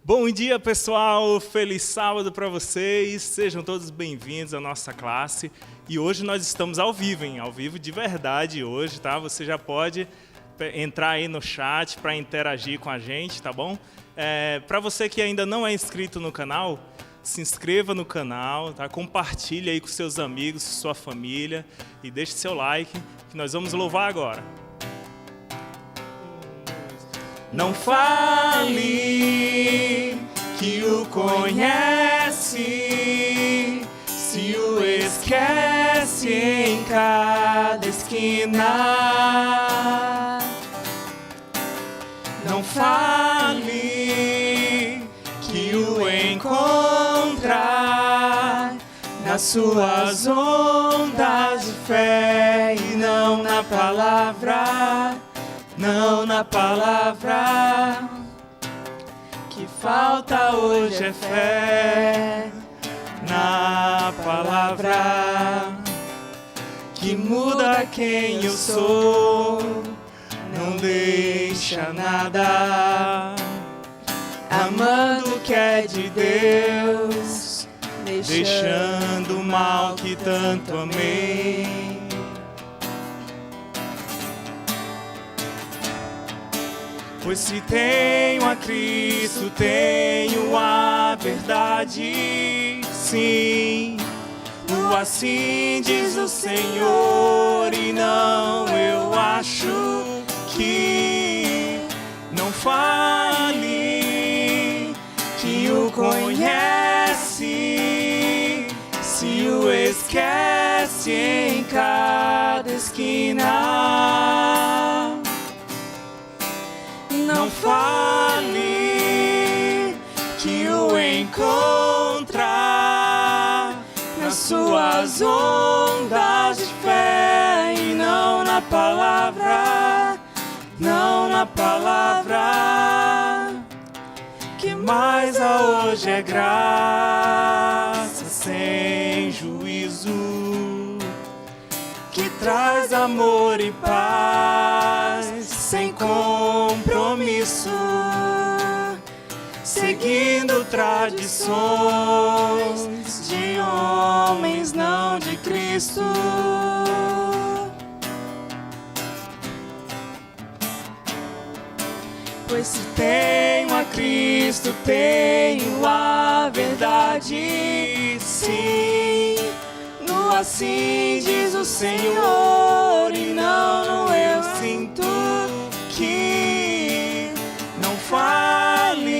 Bom dia, pessoal! Feliz sábado para vocês! Sejam todos bem-vindos à nossa classe. E hoje nós estamos ao vivo, hein? Ao vivo de verdade hoje, tá? Você já pode entrar aí no chat para interagir com a gente, tá bom? Para você que ainda não é inscrito no canal, se inscreva no canal, tá? Compartilhe aí com seus amigos, sua família e deixe seu like, que nós vamos louvar agora. Não fale que o conhece, se o esquece em cada esquina. Não fale que o encontra nas suas ondas de fé e não na palavra. Não na palavra, que falta hoje é fé na palavra, que muda quem eu sou, não deixa nada, amando o que é de Deus, deixando o mal que tanto amei. Pois se tenho a Cristo, tenho a verdade, sim. O assim diz o Senhor, e não eu acho que não fale que o conhece, se o esquece em cada esquina. Não fale que o encontra nas suas ondas de fé e não na palavra, não na palavra, que mais a hoje é graça sem juízo, que traz amor e paz sem compromisso, seguindo tradições de homens, não de Cristo. Pois se tenho a Cristo, tenho a verdade, sim. No assim diz o Senhor, e não eu sinto que não fale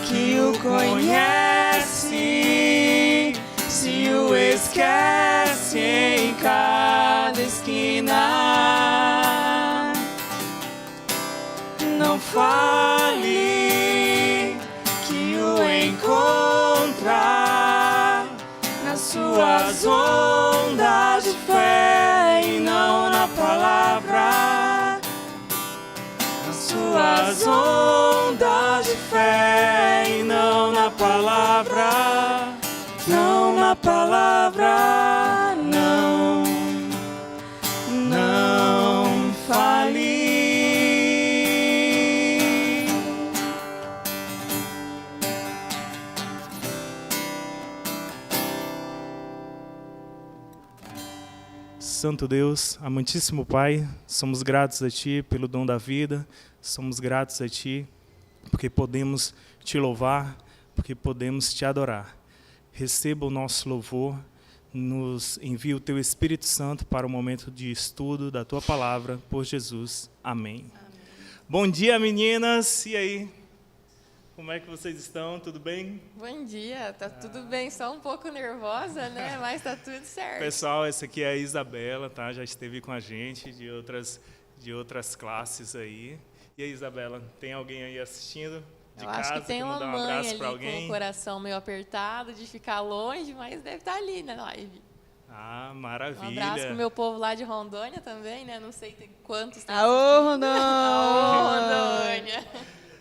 que o conhece, se o esquece em cada esquina. Não fale que o encontra nas suas ondas de fé e não na palavra, nas suas ondas de fé e não na palavra, não na palavra, não, não fale. Santo Deus, amantíssimo Pai, somos gratos a Ti pelo dom da vida, somos gratos a Ti porque podemos Te louvar, porque podemos Te adorar. Receba o nosso louvor, nos envia o Teu Espírito Santo para o momento de estudo da Tua Palavra, por Jesus. Amém. Amém. Bom dia, meninas, e aí? Como é que vocês estão? Tudo bem? Bom dia, tá tudo bem, só um pouco nervosa, né? Mas tá tudo certo. Pessoal, essa aqui é a Isabela, tá? Já esteve com a gente de outras classes aí. E aí, Isabela, tem alguém aí assistindo de casa? Acho que tem uma mãe ali pra alguém? com o coração meio apertado de ficar longe, mas deve estar ali na live. Ah, maravilha. Um abraço pro meu povo lá de Rondônia também, né? Não sei quantos tem. Aô, Rondônia! Aô, Rondônia!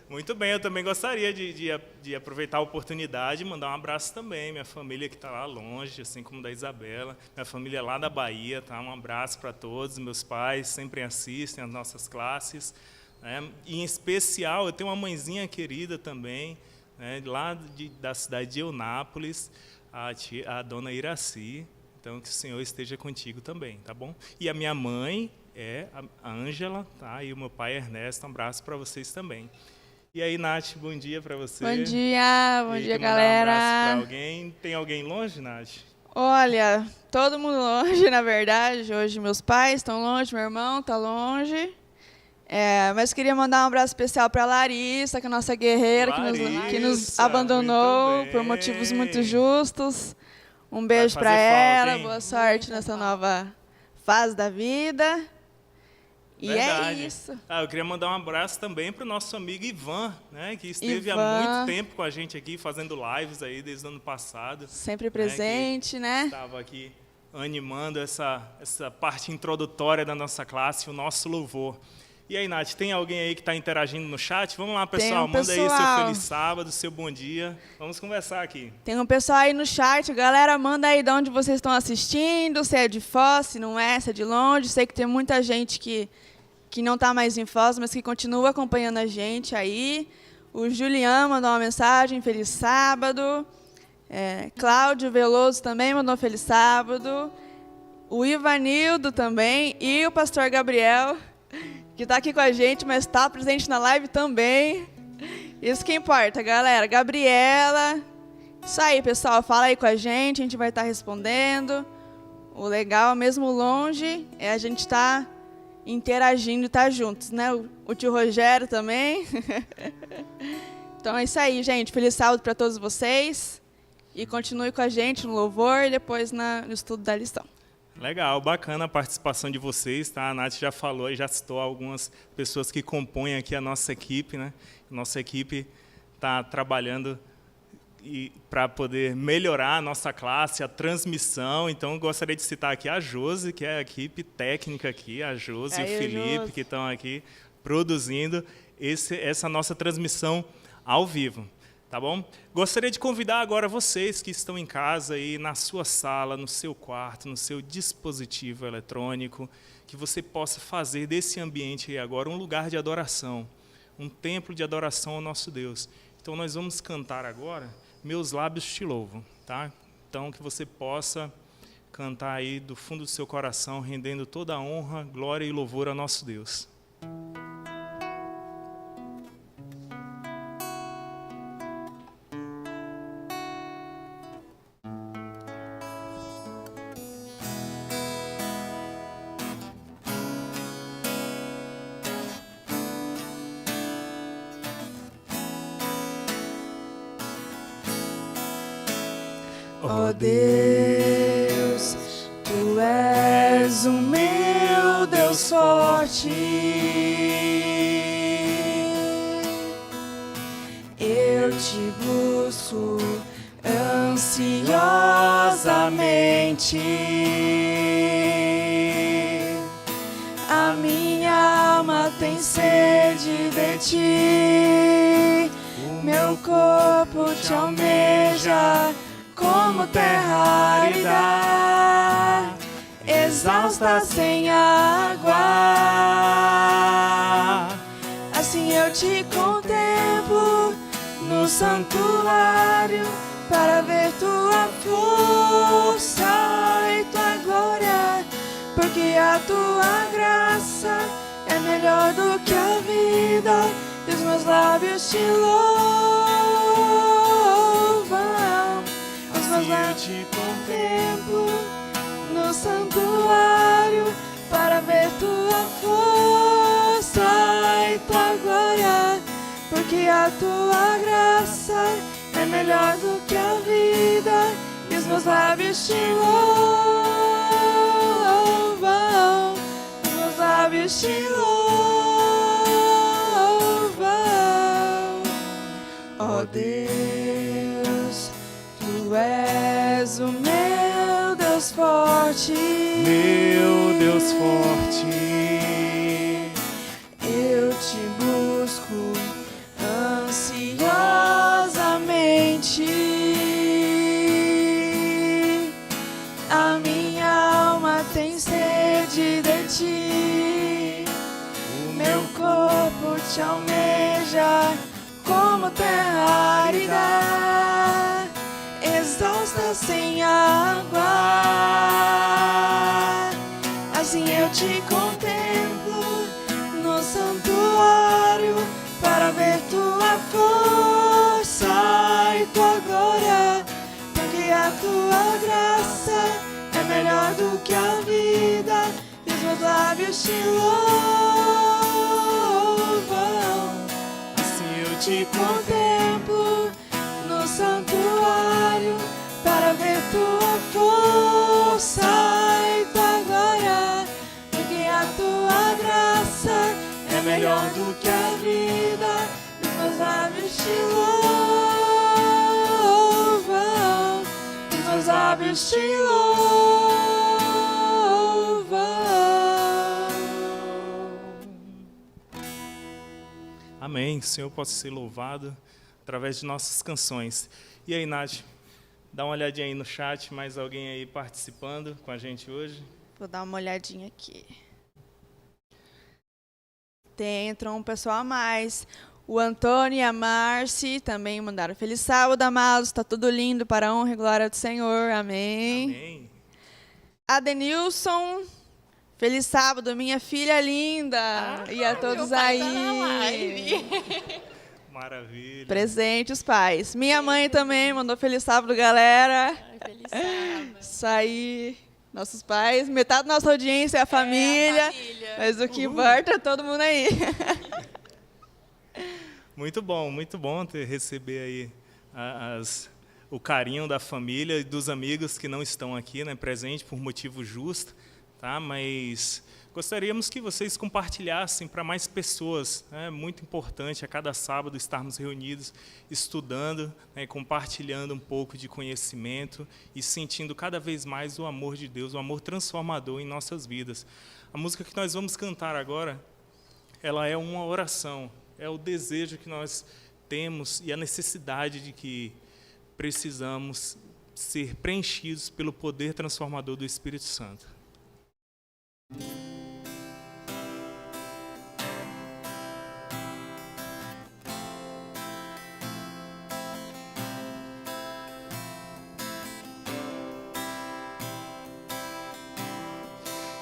Muito bem, eu também gostaria de aproveitar a oportunidade e mandar um abraço também. Minha família que está lá longe, assim como da Isabela. Minha família lá da Bahia, tá? Um abraço para todos. Meus pais sempre assistem às nossas classes. né? Em especial, eu tenho uma mãezinha querida também, né, lá da cidade de Eunápolis, a dona Iraci. Então, que o Senhor esteja contigo também, tá bom? E a minha mãe é a Ângela, tá? E o meu pai Ernesto. Um abraço para vocês também. E aí, Nath, bom dia para você. Bom dia, galera. Um abraço para alguém. Tem alguém longe, Nath? Olha, todo mundo longe, na verdade. Hoje meus pais estão longe, meu irmão está longe. Mas queria mandar um abraço especial para a Larissa, que é a nossa guerreira, que nos abandonou por motivos muito justos. Um beijo para ela, boa sorte nessa nova fase da vida. Verdade. E é isso. Eu queria mandar um abraço também para o nosso amigo Ivan, né, que esteve há muito tempo com a gente aqui, fazendo lives aí desde o ano passado. Sempre presente, né? Estava aqui animando essa parte introdutória da nossa classe, o nosso louvor. E aí, Nath, tem alguém aí que está interagindo no chat? Vamos lá, pessoal, manda aí seu feliz sábado, seu bom dia. Vamos conversar aqui. Tem um pessoal aí no chat, galera, manda aí de onde vocês estão assistindo, se é de Foz, se não é, se é de longe. Sei que tem muita gente que não está mais em Foz, mas que continua acompanhando a gente aí. O Juliano mandou uma mensagem, feliz sábado. Cláudio Veloso também mandou feliz sábado. O Ivanildo também e o pastor Gabriel, que está aqui com a gente, mas está presente na live também. Isso que importa, galera. Gabriela. Isso aí, pessoal. Fala aí com a gente vai estar respondendo. O legal, mesmo longe, é a gente estar interagindo e estar juntos, né? O tio Rogério também. Então é isso aí, gente. Feliz sábado para todos vocês. E continue com a gente no louvor e depois no estudo da lição. Legal, bacana a participação de vocês, tá? A Nath já falou e já citou algumas pessoas que compõem aqui a nossa equipe, né? Nossa equipe está trabalhando para poder melhorar a nossa classe, a transmissão. Então, gostaria de citar aqui a Josi, que é a equipe técnica aqui, a Josi e o Felipe, que estão aqui produzindo essa nossa transmissão ao vivo. Tá bom? Gostaria de convidar agora vocês que estão em casa, aí, na sua sala, no seu quarto, no seu dispositivo eletrônico, que você possa fazer desse ambiente aí agora um lugar de adoração, um templo de adoração ao nosso Deus. Então, nós vamos cantar agora Meus Lábios Te Louvam. Tá? Então, que você possa cantar aí do fundo do seu coração, rendendo toda a honra, glória e louvor ao nosso Deus. Ó Deus, Tu és o meu Deus forte. Eu te busco ansiosamente. A minha alma tem sede de Ti. Meu corpo te almeja como terra árida, exausta sem água. Assim eu te contemplo no santuário, para ver tua força e tua glória, porque a tua graça é melhor do que a vida, e os meus lábios te louvam. Eu te contemplo no santuário, para ver tua força e tua glória, porque a tua graça é melhor do que a vida, e os meus lábios te louvam, os meus lábios te louvam. Ó Deus, Tu és o meu Deus forte. Meu Deus forte. Eu te busco ansiosamente. A minha alma tem sede de Ti. O meu corpo seja como terra árida, exausta sem água. Assim eu te contemplo no santuário para ver tua força e tua glória, porque a tua graça é melhor do que a vida e os meus lábios te louvam. Assim eu te contemplo no santuário para ver tua força e tua glória, porque a tua graça é melhor do que a vida e os meus lábios te louvam. Os meus lábios te louvam. Amém. O Senhor possa ser louvado através de nossas canções. E aí, Nath, dá uma olhadinha aí no chat, mais alguém aí participando com a gente hoje? Vou dar uma olhadinha aqui. Entrou um pessoal a mais. O Antônio e a Marci também mandaram feliz sábado, amados. Está tudo lindo para a honra e glória do Senhor. Amém. Amém. A Denilson, feliz sábado, minha filha linda. E a todos aí. Maravilha. Presente os pais. Minha mãe também mandou feliz sábado, galera. Feliz sábado. Isso aí. Nossos pais, metade da nossa audiência é a família. Mas o que importa é todo mundo aí. Muito bom receber aí o carinho da família e dos amigos que não estão aqui, né, presente por motivo justo, tá? Mas gostaríamos que vocês compartilhassem para mais pessoas. É muito importante a cada sábado estarmos reunidos, estudando, né, compartilhando um pouco de conhecimento e sentindo cada vez mais o amor de Deus, o amor transformador em nossas vidas. A música que nós vamos cantar agora, ela é uma oração, é o desejo que nós temos e a necessidade de que precisamos ser preenchidos pelo poder transformador do Espírito Santo.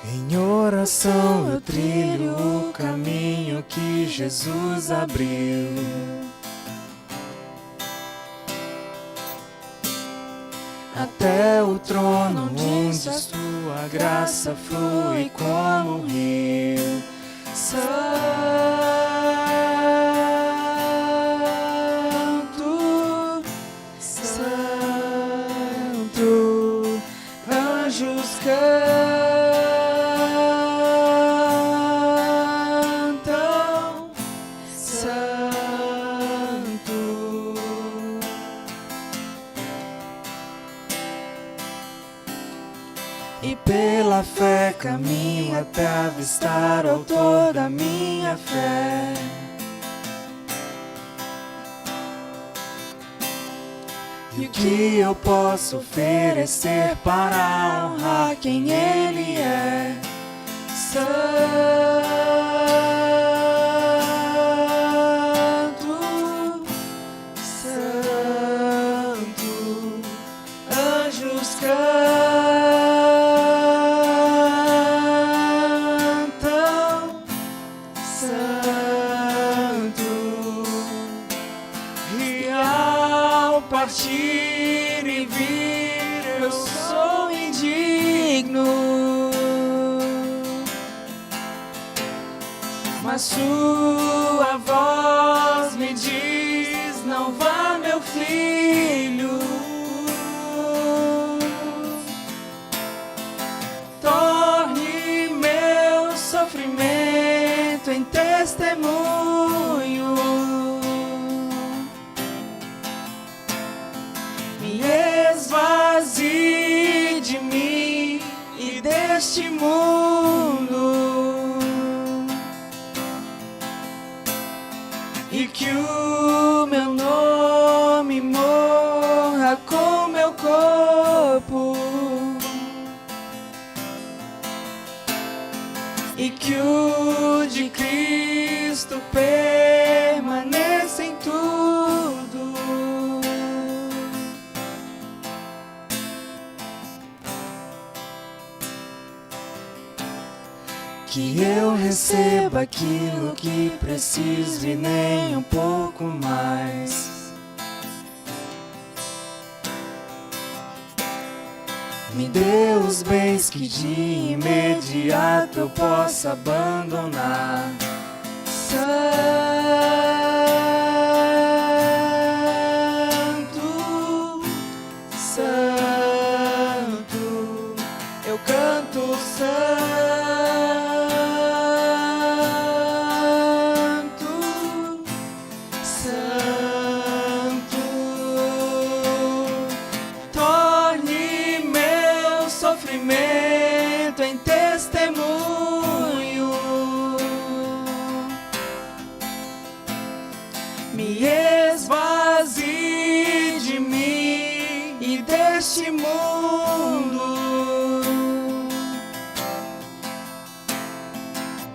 Em oração eu trilho o caminho que Jesus abriu. Até o trono onde sua graça flui como um rio. Santo, Santo, anjos cantam, Santo. E pela fé caminho até avistar o autor da minha fé. E o que eu posso oferecer para honrar quem Ele é? Santo, Santo, anjos cantam, Santo. E ao partir e vir eu sou indigno, mas sua voz me diz: não vá, meu filho. Torne meu sofrimento em testemunho. Me esvazie de mim e deste mundo, e que o meu nome morra com meu corpo, e que o de Cristo permaneça que eu receba aquilo que preciso e nem um pouco mais. Me dê os bens que de imediato eu possa abandonar. Santo, Santo, eu canto Santo, Santo. Torne meu sofrimento em testemunho, me esvazie de mim e deste mundo,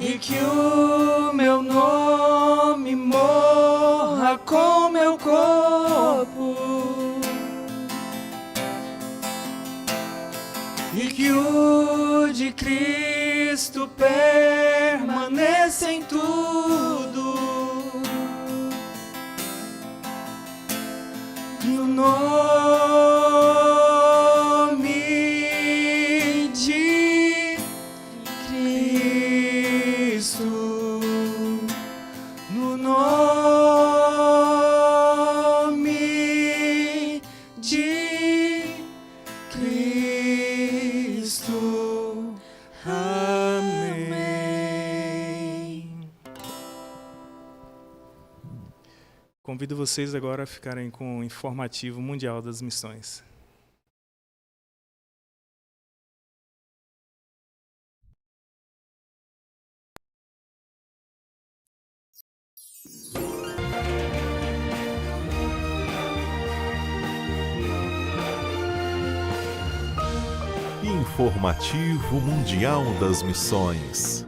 e que o meu nome morra com meu corpo, e que o de Cristo permaneça em tudo. No nome de Cristo, no nome de Cristo. Amém. Convido vocês agora a ficarem com o informativo mundial das missões. Informativo Mundial das Missões.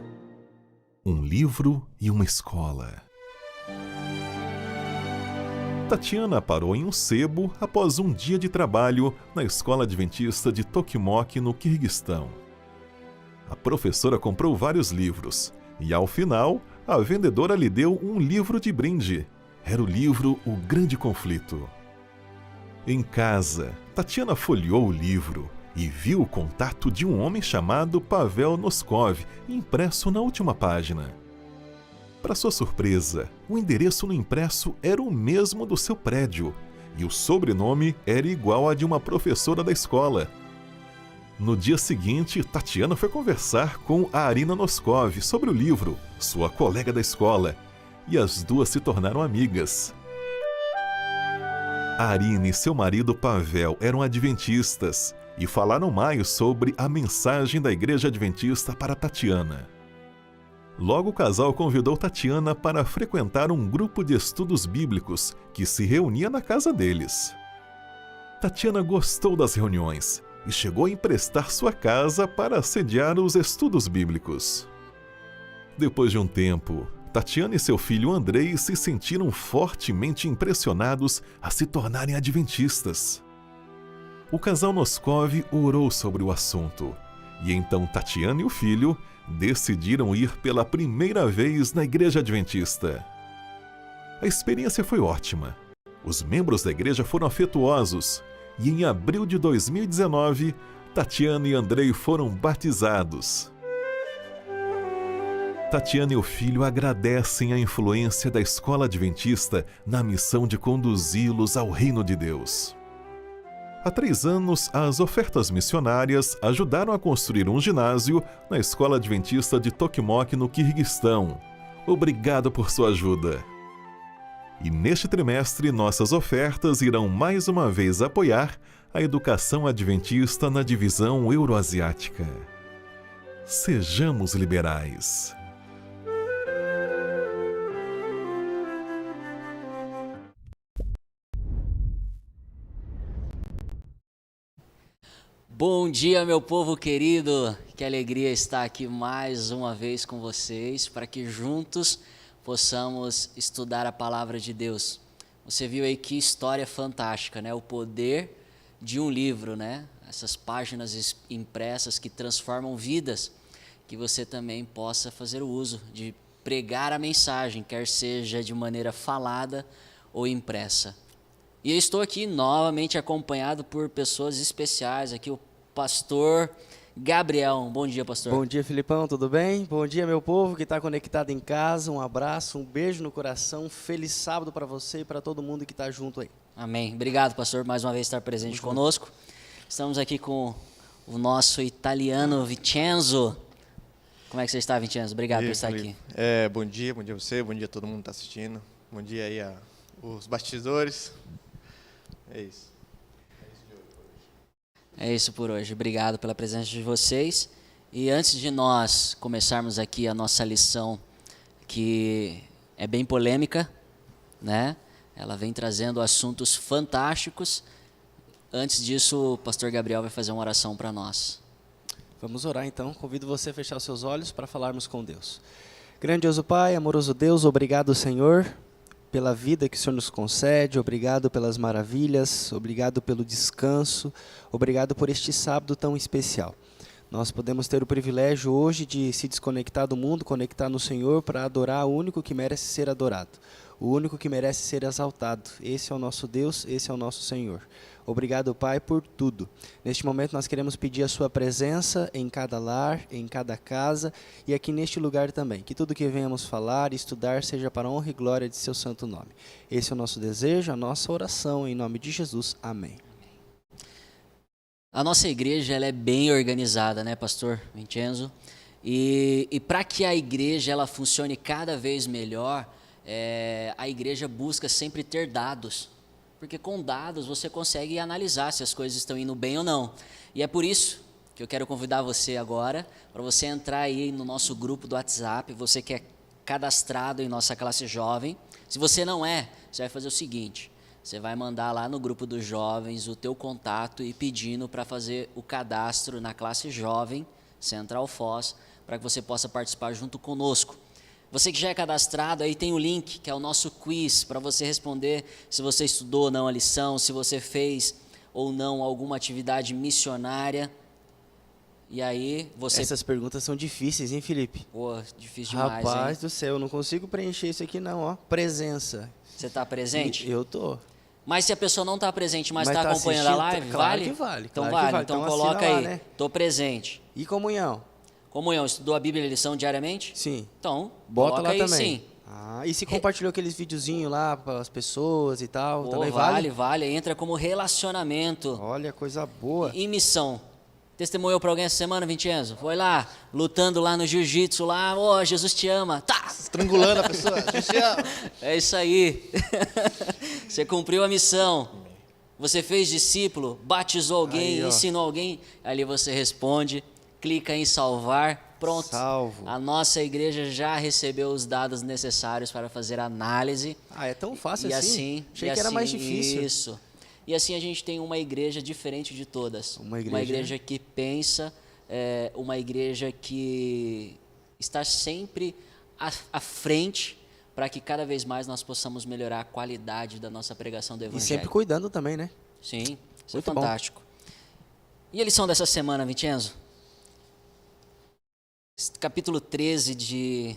Um livro e uma escola. Tatiana parou em um sebo após um dia de trabalho na escola adventista de Tokimok, no Quirguistão. A professora comprou vários livros e, ao final, a vendedora lhe deu um livro de brinde. Era o livro O Grande Conflito. Em casa, Tatiana folheou o livro e viu o contato de um homem chamado Pavel Noskov, impresso na última página. Para sua surpresa, o endereço no impresso era o mesmo do seu prédio, e o sobrenome era igual a de uma professora da escola. No dia seguinte, Tatiana foi conversar com a Arina Noskov sobre o livro, sua colega da escola, e as duas se tornaram amigas. A Arina e seu marido Pavel eram adventistas e falaram mais sobre a mensagem da Igreja Adventista para Tatiana. Logo o casal convidou Tatiana para frequentar um grupo de estudos bíblicos que se reunia na casa deles. Tatiana gostou das reuniões e chegou a emprestar sua casa para sediar os estudos bíblicos. Depois de um tempo, Tatiana e seu filho Andrei se sentiram fortemente impressionados a se tornarem adventistas. O casal Noskov orou sobre o assunto, e então Tatiana e o filho decidiram ir pela primeira vez na Igreja Adventista. A experiência foi ótima. Os membros da igreja foram afetuosos, e em abril de 2019, Tatiana e Andrei foram batizados. Tatiana e o filho agradecem a influência da escola adventista na missão de conduzi-los ao reino de Deus. Há 3 anos, as ofertas missionárias ajudaram a construir um ginásio na escola adventista de Tokimok, no Quirguistão. Obrigado por sua ajuda. E neste trimestre, nossas ofertas irão mais uma vez apoiar a educação adventista na divisão euroasiática. Sejamos liberais. Bom dia, meu povo querido, que alegria estar aqui mais uma vez com vocês, para que juntos possamos estudar a palavra de Deus. Você viu aí que história fantástica, né? O poder de um livro, né? Essas páginas impressas que transformam vidas. que você também possa fazer o uso de pregar a mensagem, quer seja de maneira falada ou impressa. E eu estou aqui novamente acompanhado por pessoas especiais, aqui o pastor Gabriel. Bom dia, pastor. Bom dia, Filipão, tudo bem? Bom dia, meu povo que está conectado em casa. Um abraço, um beijo no coração. Feliz sábado para você e para todo mundo que está junto aí. Amém. Obrigado, pastor, mais uma vez estar presente conosco. Estamos aqui com o nosso italiano Vincenzo. Como é que você está, Vincenzo? Obrigado por estar aqui. Bom dia a você, bom dia a todo mundo que está assistindo. Bom dia aí os bastidores. É isso. É isso por hoje. Obrigado pela presença de vocês. E antes de nós começarmos aqui a nossa lição, que é bem polêmica, né? Ela vem trazendo assuntos fantásticos. Antes disso, o pastor Gabriel vai fazer uma oração para nós. Vamos orar então. Convido você a fechar os seus olhos para falarmos com Deus. Grandioso Pai, amoroso Deus, obrigado, Senhor, pela vida que o Senhor nos concede, obrigado pelas maravilhas, obrigado pelo descanso, obrigado por este sábado tão especial. Nós podemos ter o privilégio hoje de se desconectar do mundo, conectar no Senhor para adorar o único que merece ser adorado, o único que merece ser exaltado. Esse é o nosso Deus, esse é o nosso Senhor. Obrigado, Pai, por tudo. Neste momento nós queremos pedir a sua presença em cada lar, em cada casa e aqui neste lugar também. Que tudo que venhamos falar e estudar seja para a honra e glória de seu santo nome. Esse é o nosso desejo, a nossa oração, em nome de Jesus. Amém. A nossa igreja ela é bem organizada, né, pastor Vincenzo? E para que a igreja ela funcione cada vez melhor, a igreja busca sempre ter dados. Porque com dados você consegue analisar se as coisas estão indo bem ou não. E é por isso que eu quero convidar você agora, para você entrar aí no nosso grupo do WhatsApp, você que é cadastrado em nossa classe jovem. Se você não é, você vai fazer o seguinte, você vai mandar lá no grupo dos jovens o teu contato e pedindo para fazer o cadastro na classe jovem, Central Foz, para que você possa participar junto conosco. Você que já é cadastrado, aí tem o link, que é o nosso quiz, para você responder se você estudou ou não a lição, se você fez ou não alguma atividade missionária. E aí você... Essas perguntas são difíceis, hein, Felipe? Pô, difícil demais, Rapaz hein? do céu, eu não consigo preencher isso aqui não, ó. Presença. Você está presente? Eu tô. Mas se a pessoa não está presente, mas está tá acompanhando a assistindo, live, claro vale? que vale. Então Claro que vale, vale. então Então coloca assina lá, aí, né? estou presente. E comunhão? Comunhão, estudou a Bíblia e a lição diariamente? Sim. Então, Bota coloca lá aí também. sim. Ah, e se compartilhou aqueles videozinhos lá para as pessoas e tal, Pô, também vale. Entra como relacionamento. Olha, coisa boa. Em missão. Testemunhou para alguém essa semana, Vincenzo? Foi lá, lutando lá no jiu-jitsu, lá, Jesus te ama. Tá! Estrangulando a pessoa. Gente, É isso aí. Você cumpriu a missão. Você fez discípulo, batizou alguém, Aí, ó. ensinou alguém. Ali você responde, clica em salvar. Pronto. Salvo. A nossa igreja já recebeu os dados necessários para fazer análise. Ah, é tão fácil E assim? assim, Achei e que era mais assim, difícil. Isso. E assim a gente tem uma igreja diferente de todas. Uma igreja que pensa, uma igreja que está sempre à frente para que cada vez mais nós possamos melhorar a qualidade da nossa pregação do E Evangelho. sempre cuidando também, né? Sim, isso Muito é bom. fantástico. E a lição dessa semana, Vincenzo? Capítulo 13 de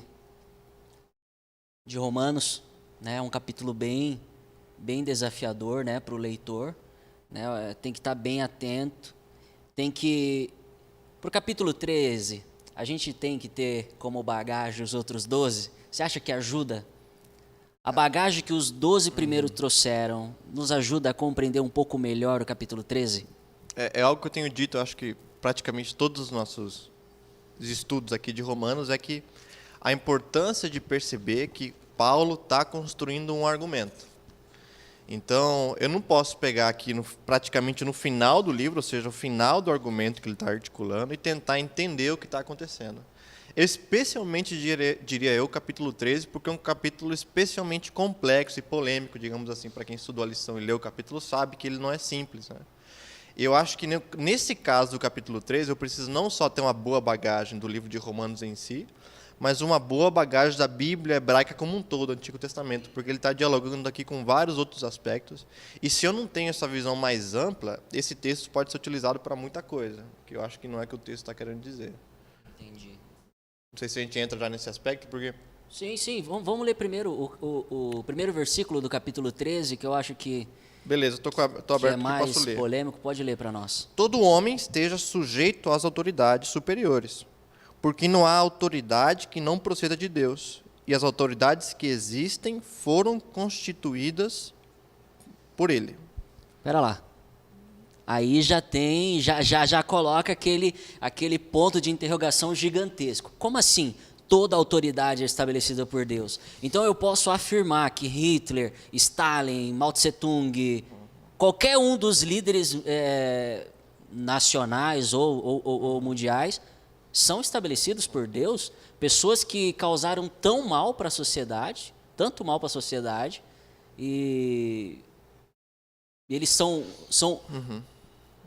Romanos, né? Um capítulo bem desafiador, né, para o leitor, né? Tem que estar bem atento. Para o capítulo 13, a gente tem que ter como bagagem os outros 12. Você acha que ajuda? A bagagem que os 12 primeiros trouxeram nos ajuda a compreender um pouco melhor o capítulo 13? é algo que eu tenho dito, eu acho que praticamente todos os nossos estudos aqui de Romanos, é que a importância de perceber que Paulo está construindo um argumento. Então, eu não posso pegar aqui praticamente no final do livro, ou seja, o final do argumento que ele está articulando, e tentar entender o que está acontecendo. Especialmente, diria eu, o capítulo 13, porque é um capítulo especialmente complexo e polêmico, digamos assim, para quem estudou a lição e leu o capítulo sabe que ele não é simples, né? Eu acho que nesse caso do capítulo 13, eu preciso não só ter uma boa bagagem do livro de Romanos em si, mas uma boa bagagem da Bíblia hebraica como um todo, do Antigo Testamento, porque ele está dialogando aqui com vários outros aspectos. E se eu não tenho essa visão mais ampla, esse texto pode ser utilizado para muita coisa, que eu acho que não é o que o texto está querendo dizer. Entendi. sei se a gente entra já nesse aspecto, porque... Sim. Vamos ler primeiro o primeiro versículo do capítulo 13, que eu acho que, Beleza, estou que aberto é aqui, mais posso ler. polêmico. Pode ler para nós. Todo homem esteja sujeito às autoridades superiores, porque não há autoridade que não proceda de Deus, e as autoridades que existem foram constituídas por Ele. Espera lá. Aí já coloca aquele ponto de interrogação gigantesco. Como assim? Toda autoridade é estabelecida por Deus. Então eu posso afirmar que Hitler, Stalin, Mao Tse Tung, qualquer um dos líderes nacionais ou mundiais são estabelecidos por Deus, pessoas que causaram tão mal para a sociedade, tanto mal para a sociedade, e eles são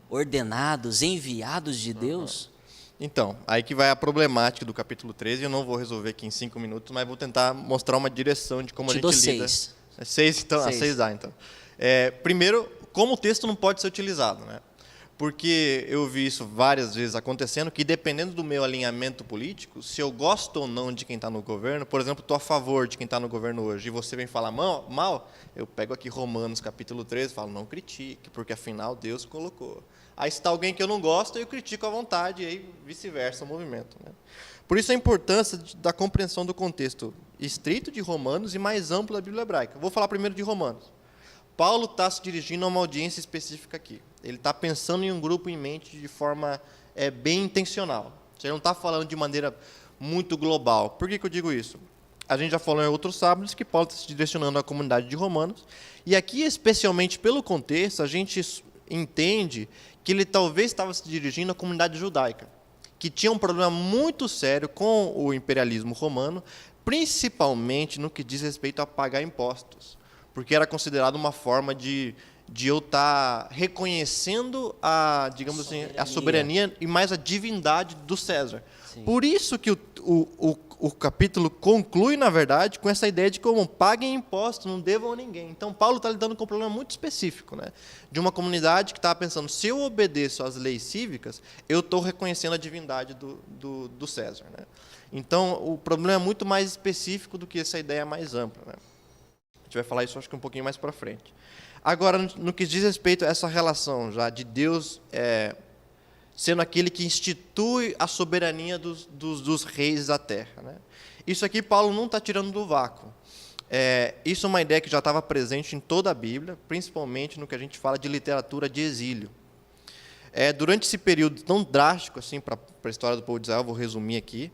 ordenados, enviados de Deus. Então, aí que vai a problemática do capítulo 13, eu não vou resolver aqui em 5 minutos, mas vou tentar mostrar uma direção de como a gente lida. 6. 6, então, 6 dá, então. Primeiro, como o texto não pode ser utilizado, né? Porque eu vi isso várias vezes acontecendo, que dependendo do meu alinhamento político, se eu gosto ou não de quem está no governo, por exemplo, estou a favor de quem está no governo hoje, e você vem falar mal, eu pego aqui Romanos capítulo 13 e falo, não critique, porque afinal Deus colocou. Aí se está alguém que eu não gosto, eu critico à vontade, e aí vice-versa o movimento, né? Por isso a importância da compreensão do contexto estrito de Romanos e mais amplo da Bíblia hebraica. Vou falar primeiro de Romanos. Paulo está se dirigindo a uma audiência específica aqui. Ele está pensando em um grupo em mente de forma bem intencional. Ele não está falando de maneira muito global. Por que eu digo isso? A gente já falou em outros sábados que Paulo está se direcionando à comunidade de Romanos. E aqui, especialmente pelo contexto, a gente entende que ele talvez estava se dirigindo à comunidade judaica, que tinha um problema muito sério com o imperialismo romano, principalmente no que diz respeito a pagar impostos, porque era considerado uma forma de eu estar reconhecendo digamos assim, a soberania e mais a divindade do César. Sim. Por isso que o capítulo conclui, na verdade, com essa ideia de como paguem impostos, não devam a ninguém. Então, Paulo está lidando com um problema muito específico, né? De uma comunidade que estava pensando, se eu obedeço às leis cívicas, eu estou reconhecendo a divindade do César, né? Então, o problema é muito mais específico do que essa ideia mais ampla, né? A gente vai falar isso, acho que um pouquinho mais para frente. Agora, no que diz respeito a essa relação já de Deus sendo aquele que institui a soberania dos reis da terra, né? Isso aqui Paulo não está tirando do vácuo. Isso é uma ideia que já estava presente em toda a Bíblia, principalmente no que a gente fala de literatura de exílio. Durante esse período tão drástico assim, para a história do povo de Israel, vou resumir aqui,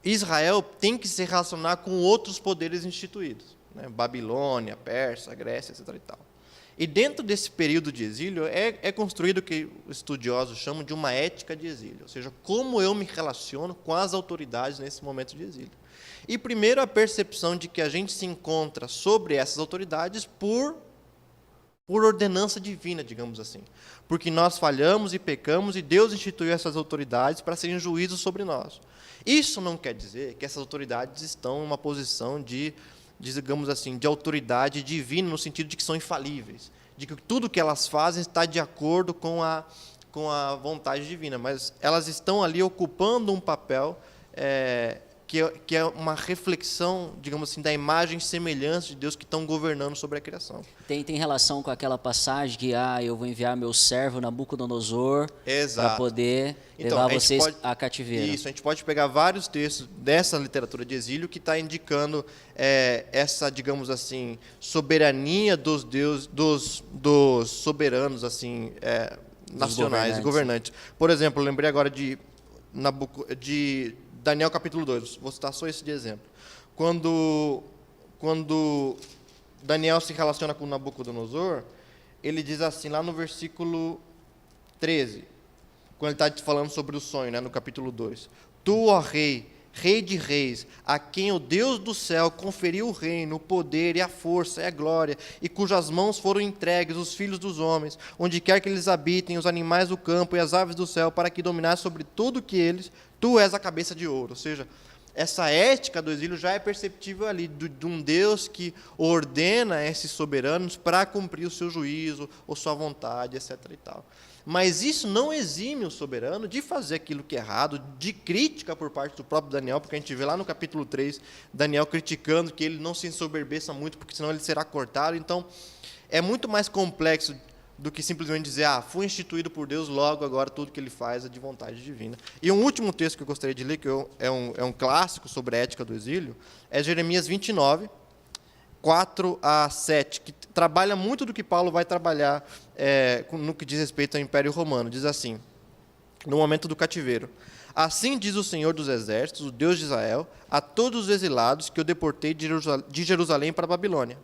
Israel tem que se relacionar com outros poderes instituídos, né? Babilônia, Pérsia, Grécia, etc. e tal. E dentro desse período de exílio é construído o que os estudiosos chamam de uma ética de exílio, ou seja, como eu me relaciono com as autoridades nesse momento de exílio. E primeiro a percepção de que a gente se encontra sobre essas autoridades por ordenança divina, digamos assim. Porque nós falhamos e pecamos e Deus instituiu essas autoridades para serem juízos sobre nós. Isso não quer dizer que essas autoridades estão em uma posição digamos assim, de autoridade divina, no sentido de que são infalíveis, de que tudo que elas fazem está de acordo com a vontade divina, mas elas estão ali ocupando um papel que é uma reflexão, digamos assim, da imagem e semelhança de Deus que estão governando sobre a criação. Tem relação com aquela passagem que eu vou enviar meu servo Nabucodonosor para poder levar vocês a cativeiro. Isso, a gente pode pegar vários textos dessa literatura de exílio que está indicando essa, digamos assim, soberania dos deuses, dos soberanos assim, nacionais, governantes. Por exemplo, eu lembrei agora de Daniel capítulo 2, vou citar só esse de exemplo. Quando Daniel se relaciona com Nabucodonosor, ele diz assim, lá no versículo 13, quando ele está falando sobre o sonho, né, no capítulo 2. Tu, ó rei, rei de reis, a quem o Deus do céu conferiu o reino, o poder e a força e a glória, e cujas mãos foram entregues os filhos dos homens, onde quer que eles habitem, os animais do campo e as aves do céu, para que dominasse sobre tudo que eles, tu és a cabeça de ouro. Ou seja, essa ética do exílio já é perceptível ali, de um Deus que ordena esses soberanos para cumprir o seu juízo, ou sua vontade, etc. e tal. Mas isso não exime o soberano de fazer aquilo que é errado, de crítica por parte do próprio Daniel, porque a gente vê lá no capítulo 3, Daniel criticando que ele não se ensoberbeça muito, porque senão ele será cortado. Então, é muito mais complexo do que simplesmente dizer, foi instituído por Deus, logo agora tudo que ele faz é de vontade divina. E um último texto que eu gostaria de ler, que é um clássico sobre a ética do exílio, é Jeremias 29, 4 a 7, que trabalha muito do que Paulo vai trabalhar no que diz respeito ao Império Romano. Diz assim, no momento do cativeiro: assim diz o Senhor dos Exércitos, o Deus de Israel, a todos os exilados que eu deportei de Jerusalém para a Babilônia: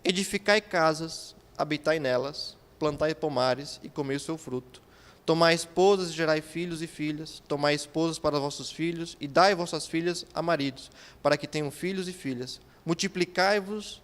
edificai casas, habitai nelas, plantai pomares e comei o seu fruto. Tomai esposas e gerai filhos e filhas, tomai esposas para vossos filhos e dai vossas filhas a maridos, para que tenham filhos e filhas. Multiplicai-vos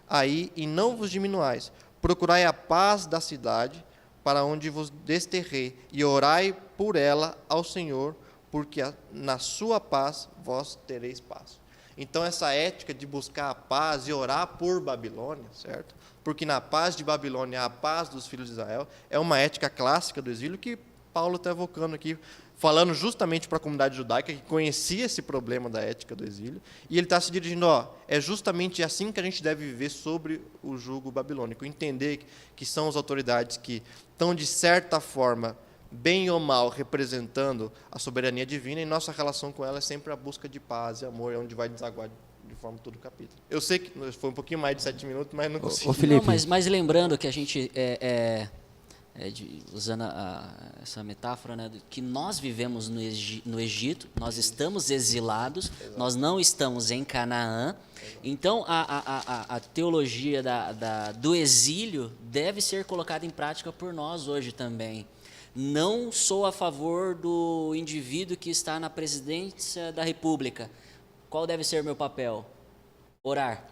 aí e não vos diminuais. Procurai a paz da cidade para onde vos desterrei e orai por ela ao Senhor, porque na sua paz vós tereis paz. Então, essa ética de buscar a paz e orar por Babilônia, certo? Porque na paz de Babilônia há a paz dos filhos de Israel, é uma ética clássica do exílio que Paulo está evocando aqui, falando justamente para a comunidade judaica que conhecia esse problema da ética do exílio, e ele está se dirigindo, é justamente assim que a gente deve viver sobre o jugo babilônico, entender que são as autoridades que estão, de certa forma, bem ou mal, representando a soberania divina, e nossa relação com ela é sempre a busca de paz e amor, é onde vai desaguar de forma todo o capítulo. Eu sei que foi um pouquinho mais de 7 minutos, mas não consegui. Felipe. Não, mas lembrando que a gente, usando essa metáfora, né, que nós vivemos no Egito, nós estamos exilados, nós não estamos em Canaã. Então, a teologia do exílio deve ser colocada em prática por nós hoje também. Não sou a favor do indivíduo que está na presidência da República. Qual deve ser meu papel? Orar.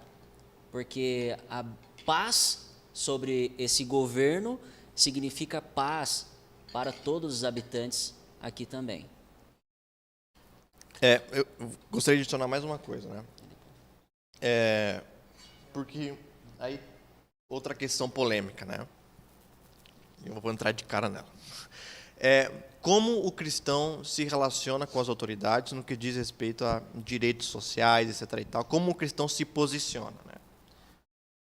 Porque a paz sobre esse governo significa paz para todos os habitantes aqui também. Eu gostaria de adicionar mais uma coisa, né? Porque aí, outra questão polêmica, né? Eu vou entrar de cara nela. Como o cristão se relaciona com as autoridades no que diz respeito a direitos sociais, etc. e tal, como o cristão se posiciona, né?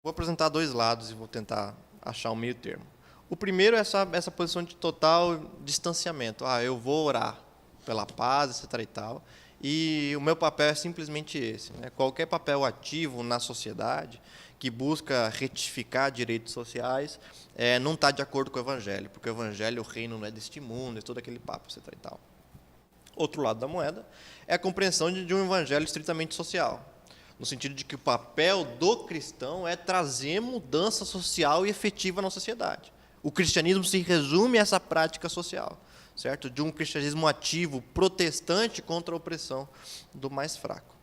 Vou apresentar dois lados e vou tentar achar um meio termo. O primeiro é essa posição de total distanciamento. Eu vou orar pela paz, etc. e tal, e o meu papel é simplesmente esse, né? Qualquer papel ativo na sociedade que busca retificar direitos sociais não está de acordo com o Evangelho, porque o Evangelho, o reino não é deste mundo, é todo aquele papo, etc. e tal. Outro lado da moeda é a compreensão de um Evangelho estritamente social, no sentido de que o papel do cristão é trazer mudança social e efetiva na sociedade. O cristianismo se resume a essa prática social, certo? De um cristianismo ativo, protestante contra a opressão do mais fraco.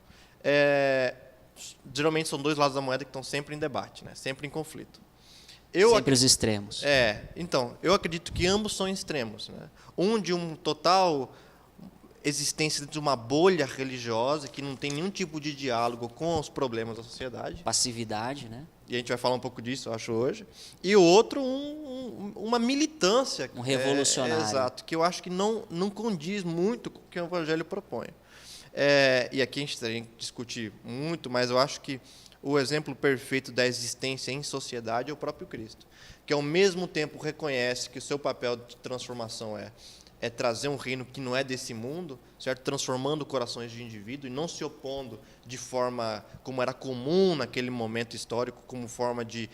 Geralmente são dois lados da moeda que estão sempre em debate, né? Sempre em conflito. Sempre os extremos. Então, eu acredito que ambos são extremos, né? Um de um total existência de uma bolha religiosa que não tem nenhum tipo de diálogo com os problemas da sociedade. Passividade, né? E a gente vai falar um pouco disso, eu acho, hoje. E o outro, uma militância. Um revolucionário. Exato, que eu acho que não condiz muito com o que o Evangelho propõe. E aqui a gente tem que discutir muito, mas eu acho que o exemplo perfeito da existência em sociedade é o próprio Cristo, que ao mesmo tempo reconhece que o seu papel de transformação é trazer um reino que não é desse mundo, certo? Transformando corações de indivíduo e não se opondo de forma como era comum naquele momento histórico, como forma de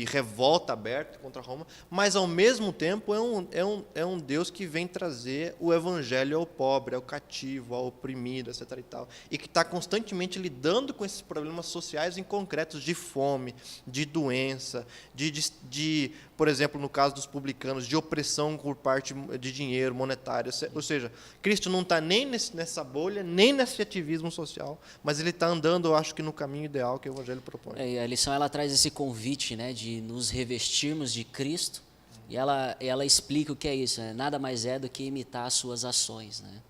revolta aberta contra Roma, mas ao mesmo tempo é um Deus que vem trazer o evangelho ao pobre, ao cativo, ao oprimido, etc. e tal, e que está constantemente lidando com esses problemas sociais em concretos de fome, de doença, de, por exemplo, no caso dos publicanos, de opressão por parte de dinheiro monetário. Ou seja, Cristo não está nem nessa bolha, nem nesse ativismo social, mas ele está andando, eu acho que no caminho ideal que o Evangelho propõe. E a lição ela traz esse convite, né, de nos revestirmos de Cristo, e ela explica o que é isso, né? Nada mais é do que imitar as suas ações, né?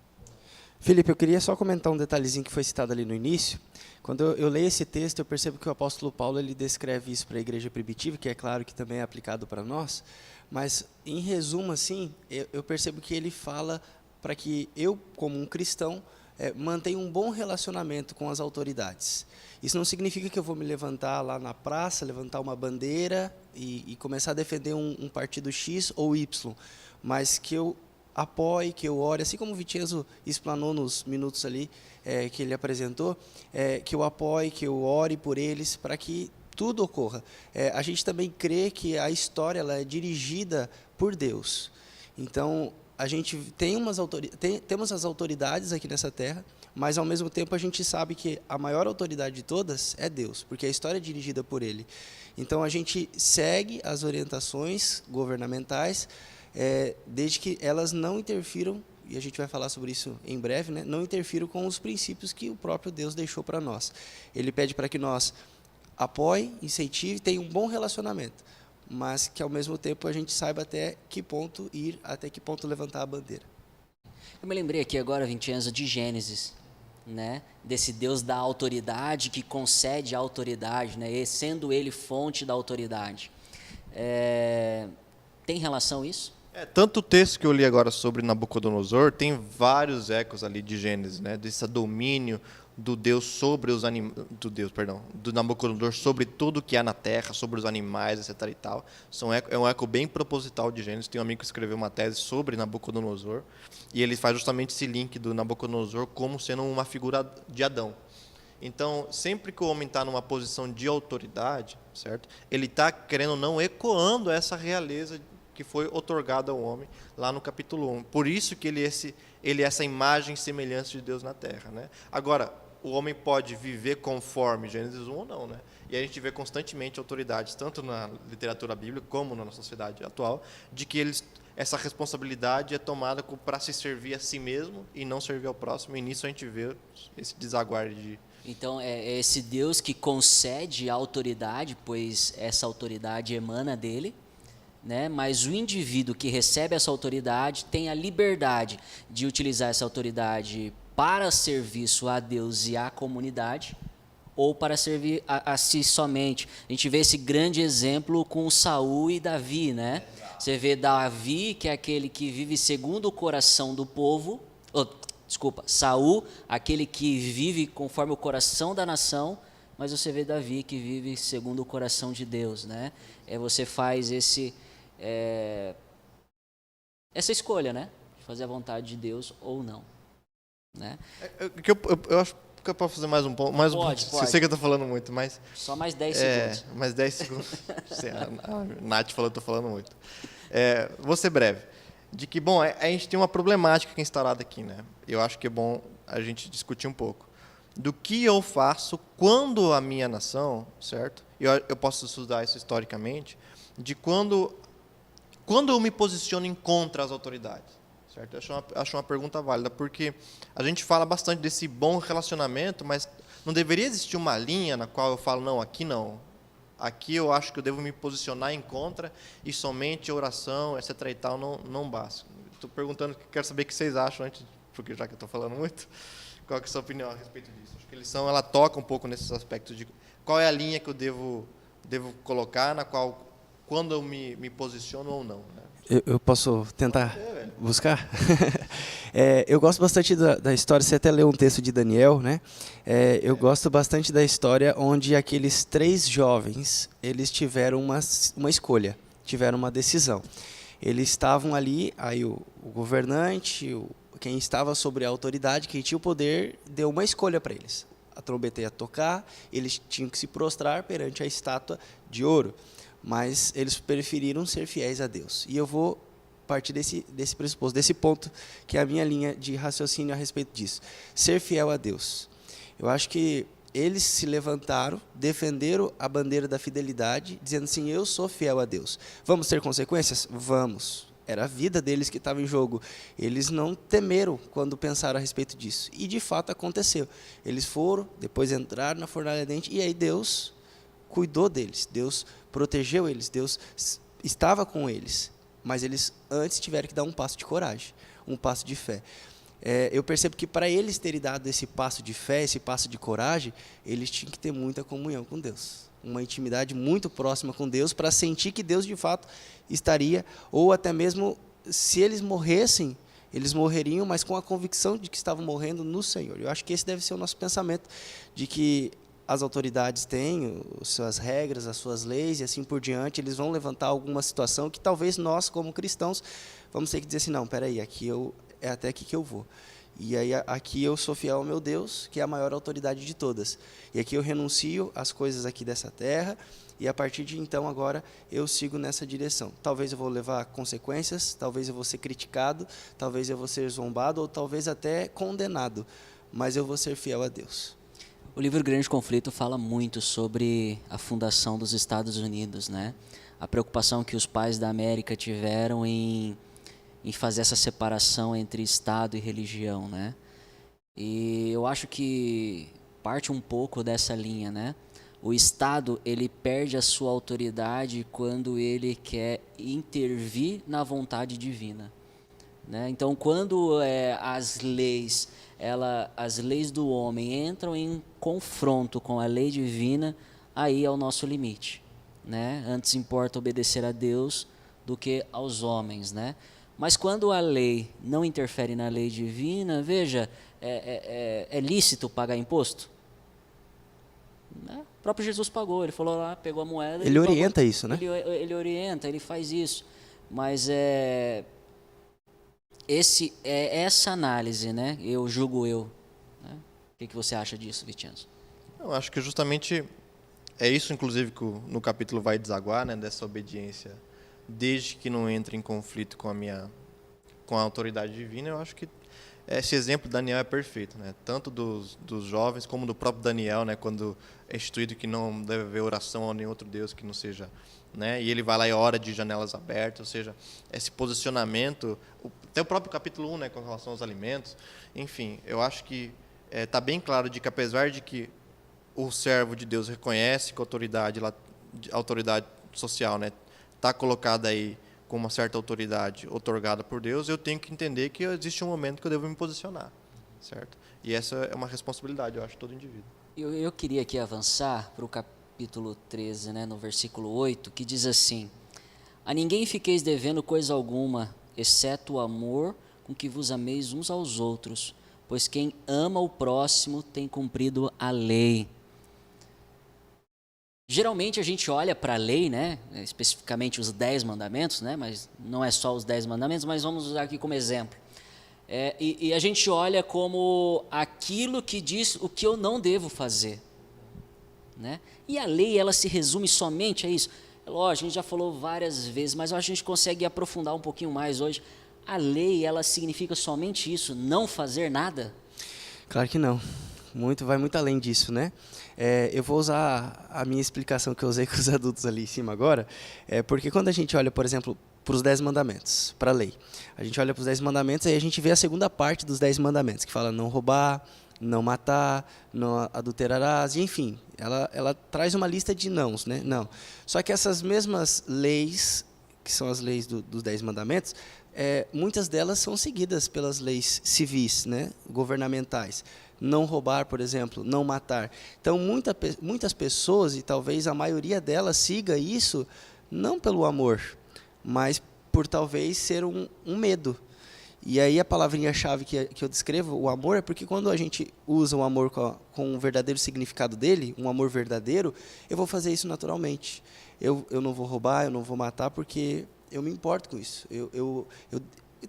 Felipe, eu queria só comentar um detalhezinho que foi citado ali no início. Quando eu leio esse texto, eu percebo que o apóstolo Paulo ele descreve isso para a igreja primitiva, que é claro que também é aplicado para nós, mas, em resumo, assim, eu percebo que ele fala para que eu, como um cristão, mantenha um bom relacionamento com as autoridades. Isso não significa que eu vou me levantar lá na praça, levantar uma bandeira e começar a defender um partido X ou Y, mas que eu apoie, que eu ore, assim como o Vincenzo explanou nos minutos ali que ele apresentou, que eu apoie, que eu ore por eles, para que tudo ocorra. A gente também crê que a história ela é dirigida por Deus. Então, a gente temos as autoridades aqui nessa terra, mas, ao mesmo tempo, a gente sabe que a maior autoridade de todas é Deus, porque a história é dirigida por Ele. Então, a gente segue as orientações governamentais, desde que elas não interfiram, e a gente vai falar sobre isso em breve, né? Não interfiram com os princípios que o próprio Deus deixou para nós. Ele pede para que nós apoie, incentive, tenha um bom relacionamento, mas que ao mesmo tempo a gente saiba até que ponto ir, até que ponto levantar a bandeira. Eu me lembrei aqui agora, Vincenzo, de Gênesis, né? Desse Deus da autoridade que concede a autoridade, né? E sendo Ele fonte da autoridade. Tem relação isso? Tanto o texto que eu li agora sobre Nabucodonosor, tem vários ecos ali de Gênesis, né? Desse domínio do Deus sobre os do Nabucodonosor sobre tudo que há na terra, sobre os animais, etc. e tal. É um eco bem proposital de Gênesis. Tem um amigo que escreveu uma tese sobre Nabucodonosor e ele faz justamente esse link do Nabucodonosor como sendo uma figura de Adão. Então, sempre que o homem está numa posição de autoridade, certo? Ele está, querendo ou não, ecoando essa realeza que foi otorgada ao homem lá no capítulo 1. Por isso que ele é essa imagem e semelhança de Deus na terra, né? Agora, o homem pode viver conforme Gênesis 1 ou não, né? E a gente vê constantemente autoridades, tanto na literatura bíblica como na nossa sociedade atual, de que essa responsabilidade é tomada para se servir a si mesmo e não servir ao próximo, e nisso a gente vê esse desaguar de... Então, é esse Deus que concede a autoridade, pois essa autoridade emana dele, né? Mas o indivíduo que recebe essa autoridade tem a liberdade de utilizar essa autoridade para serviço a Deus e à comunidade, ou para servir a si somente. A gente vê esse grande exemplo com Saul e Davi, né? Você vê Davi, que é aquele que vive segundo o coração do povo, Saul, aquele que vive conforme o coração da nação, mas você vê Davi, que vive segundo o coração de Deus, né? Você faz essa escolha, né? De fazer a vontade de Deus ou não, né? Eu acho que eu posso fazer mais um ponto. Pode. Eu sei que eu estou falando muito, mas... Só mais 10 segundos. Mais 10 segundos. A Nath falou que eu estou falando muito. Vou ser breve. De que, bom, a gente tem uma problemática que é instalada aqui, né? Eu acho que é bom a gente discutir um pouco. Do que eu faço quando a minha nação, certo? Eu posso estudar isso historicamente, de quando eu me posiciono contra as autoridades, certo? Eu acho uma pergunta válida, porque a gente fala bastante desse bom relacionamento, mas não deveria existir uma linha na qual eu falo, não, aqui não. Aqui eu acho que eu devo me posicionar em contra e somente oração, etc. e tal, não basta. Estou perguntando, quero saber o que vocês acham antes, porque já que eu estou falando muito, qual que é a sua opinião a respeito disso? Acho que ela toca um pouco nesses aspectos de qual é a linha que eu devo colocar, na qual, quando eu me posiciono ou não, né? Eu posso tentar buscar? Eu gosto bastante da história, você até leu um texto de Daniel, né? Eu gosto bastante da história onde aqueles 3 jovens, eles tiveram uma escolha, tiveram uma decisão. Eles estavam ali, aí o governante, quem estava sobre a autoridade, quem tinha o poder, deu uma escolha para eles. A trombeta ia tocar, eles tinham que se prostrar perante a estátua de ouro. Mas eles preferiram ser fiéis a Deus. E eu vou partir desse pressuposto, desse ponto, que é a minha linha de raciocínio a respeito disso. Ser fiel a Deus. Eu acho que eles se levantaram, defenderam a bandeira da fidelidade, dizendo assim, eu sou fiel a Deus. Vamos ter consequências? Vamos. Era a vida deles que estava em jogo. Eles não temeram quando pensaram a respeito disso. E, de fato, aconteceu. Eles foram, depois entraram na fornalha ardente, e aí Deus cuidou deles, Deus protegeu eles, Deus estava com eles, mas eles antes tiveram que dar um passo de coragem, um passo de fé. eu percebo que para eles terem dado esse passo de fé, esse passo de coragem, eles tinham que ter muita comunhão com Deus. Uma intimidade muito próxima com Deus para sentir que Deus de fato estaria, ou até mesmo se eles morressem, eles morreriam, mas com a convicção de que estavam morrendo no Senhor. Eu acho que esse deve ser o nosso pensamento, de que as autoridades têm as suas regras, as suas leis e assim por diante, eles vão levantar alguma situação que talvez nós, como cristãos, vamos ter que dizer assim, não, peraí, é até aqui que eu vou. E aí aqui eu sou fiel ao meu Deus, que é a maior autoridade de todas. E aqui eu renuncio às coisas aqui dessa terra, e a partir de então agora eu sigo nessa direção. Talvez eu vou levar consequências, talvez eu vou ser criticado, talvez eu vou ser zombado, ou talvez até condenado, mas eu vou ser fiel a Deus. O livro Grande Conflito fala muito sobre a fundação dos Estados Unidos, né? A preocupação que os pais da América tiveram em fazer essa separação entre Estado e religião, né? E eu acho que parte um pouco dessa linha, né? O Estado, ele perde a sua autoridade quando ele quer intervir na vontade divina, né? Então, quando as leis do homem entram em confronto com a lei divina, aí é o nosso limite, né? Antes importa obedecer a Deus do que aos homens, né? Mas quando a lei não interfere na lei divina, veja, é lícito pagar imposto? Né? O próprio Jesus pagou, ele falou lá, pegou a moeda... Ele orienta isso, né? Ele orienta, ele faz isso, mas essa análise, né? Eu julgo eu. Né? O que você acha disso, Vicenzo? Eu acho que justamente é isso, inclusive, que no capítulo vai desaguar, né? Dessa obediência, desde que não entre em conflito com a autoridade divina. Eu acho que esse exemplo de Daniel é perfeito, né? Tanto dos jovens como do próprio Daniel, né? Quando é instituído que não deve haver oração a nenhum outro Deus que não seja, né? E ele vai lá e ora de janelas abertas, ou seja, esse posicionamento, até o próprio capítulo 1, né? Com relação aos alimentos, enfim, eu acho que está bem claro de que apesar de que o servo de Deus reconhece que a autoridade social, né? Está colocada aí com uma certa autoridade otorgada por Deus, eu tenho que entender que existe um momento que eu devo me posicionar, certo? E essa é uma responsabilidade, eu acho, de todo indivíduo. Eu queria aqui avançar para o capítulo 13, né, no versículo 8, que diz assim: a ninguém fiqueis devendo coisa alguma, exceto o amor com que vos ameis uns aos outros, pois quem ama o próximo tem cumprido a lei. Geralmente a gente olha para a lei, né, especificamente os 10 mandamentos, né, mas não é só os 10 mandamentos, mas vamos usar aqui como exemplo. E a gente olha como aquilo que diz o que eu não devo fazer, né? E a lei, ela se resume somente a isso. Lógico, a gente já falou várias vezes, mas eu acho que a gente consegue aprofundar um pouquinho mais hoje. A lei, ela significa somente isso, não fazer nada? Claro que não. Vai muito além disso, né? Eu vou usar a minha explicação que eu usei com os adultos ali em cima agora, porque quando a gente olha, por exemplo, para os 10 mandamentos, para a lei, a gente olha para os 10 mandamentos e aí a gente vê a segunda parte dos 10 mandamentos, que fala não roubar, não matar, não adulterarás, e enfim, ela traz uma lista de nãos, né? Não. Só que essas mesmas leis, que são as leis dos 10 mandamentos, muitas delas são seguidas pelas leis civis, né? Governamentais. Não roubar, por exemplo, não matar. Então, muitas pessoas, e talvez a maioria delas, siga isso não pelo amor, mas por talvez ser um medo. E aí a palavrinha-chave que eu descrevo, o amor, é porque quando a gente usa o amor com o verdadeiro significado dele, um amor verdadeiro, eu vou fazer isso naturalmente. Eu não vou roubar, eu não vou matar, porque eu me importo com isso.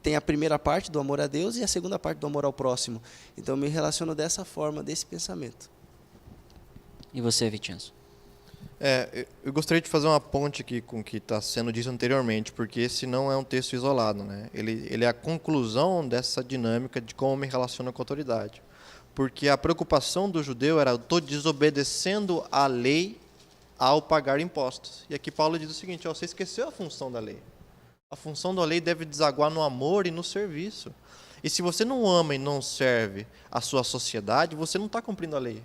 Tem a primeira parte do amor a Deus e a segunda parte do amor ao próximo. Então, eu me relaciono dessa forma, desse pensamento. E você, Vicenzo? Eu gostaria de fazer uma ponte aqui com o que está sendo dito anteriormente, porque esse não é um texto isolado, né? Ele é a conclusão dessa dinâmica de como me relaciono com a autoridade. Porque a preocupação do judeu era: eu estou desobedecendo a lei ao pagar impostos. E aqui Paulo diz o seguinte: você esqueceu a função da lei. A função da lei deve desaguar no amor e no serviço. E se você não ama e não serve a sua sociedade, você não está cumprindo a lei,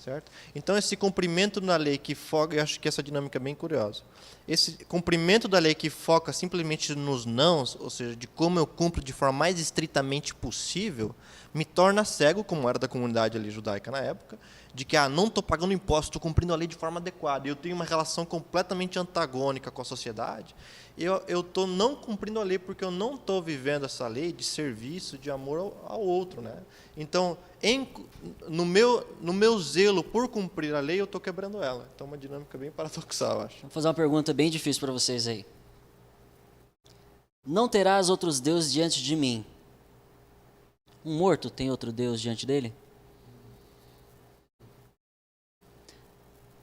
certo? Então, esse cumprimento na lei que foca, eu acho que essa dinâmica é bem curiosa. Esse cumprimento da lei que foca simplesmente nos nãos, ou seja, de como eu cumpro de forma mais estritamente possível, me torna cego, como era da comunidade ali judaica na época, de que não estou pagando imposto, estou cumprindo a lei de forma adequada, eu tenho uma relação completamente antagônica com a sociedade, eu estou não cumprindo a lei porque eu não estou vivendo essa lei de serviço, de amor ao outro, né? Então, no meu zelo por cumprir a lei, eu estou quebrando ela. Então, é uma dinâmica bem paradoxal, eu acho. Vou fazer uma pergunta bem difícil para vocês aí. Não terás outros deuses diante de mim. Um morto tem outro Deus diante dele?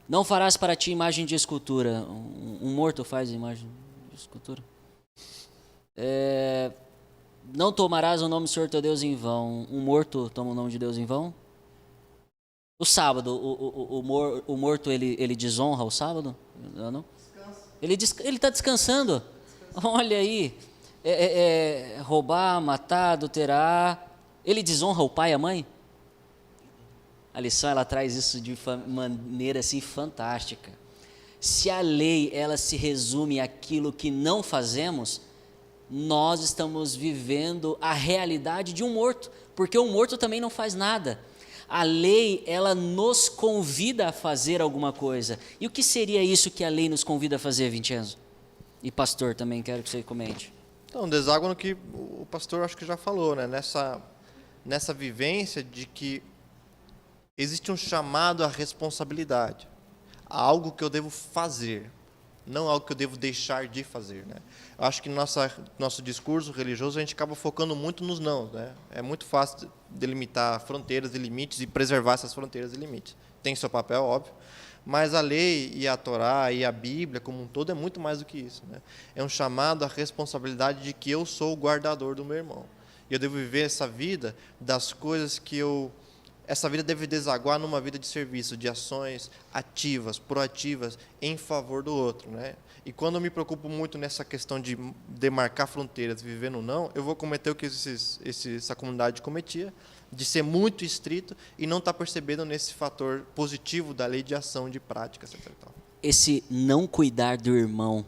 Não farás para ti imagem de escultura. Um morto faz imagem de escultura. Não tomarás o nome do Senhor teu Deus em vão. Um morto toma o nome de Deus em vão? O sábado, o morto ele desonra o sábado? Não? Ele está descansando. Olha aí. Roubar, matar, adulterar. Ele desonra o pai e a mãe? A lição ela traz isso de maneira assim fantástica. Se a lei ela se resume àquilo que não fazemos, nós estamos vivendo a realidade de um morto, porque o morto também não faz nada. A lei ela nos convida a fazer alguma coisa. E o que seria isso que a lei nos convida a fazer, Vincenzo? E pastor também quero que você comente. Então, deságua no que o pastor acho que já falou, né? Nessa vivência de que existe um chamado à responsabilidade, a algo que eu devo fazer, não algo que eu devo deixar de fazer, né? Eu acho que no nosso discurso religioso a gente acaba focando muito nos não, né? É muito fácil delimitar fronteiras e limites e preservar essas fronteiras e limites. Tem seu papel, óbvio, mas a lei e a Torá e a Bíblia como um todo é muito mais do que isso, né? É um chamado à responsabilidade de que eu sou o guardador do meu irmão. E eu devo viver essa vida das coisas que essa vida deve desaguar numa vida de serviço, de ações ativas, proativas, em favor do outro, né? E quando eu me preocupo muito nessa questão de demarcar fronteiras, viver no não, eu vou cometer o que essa comunidade cometia, de ser muito estrito e não estar percebendo nesse fator positivo da lei de ação, de prática, etc. Esse não cuidar do irmão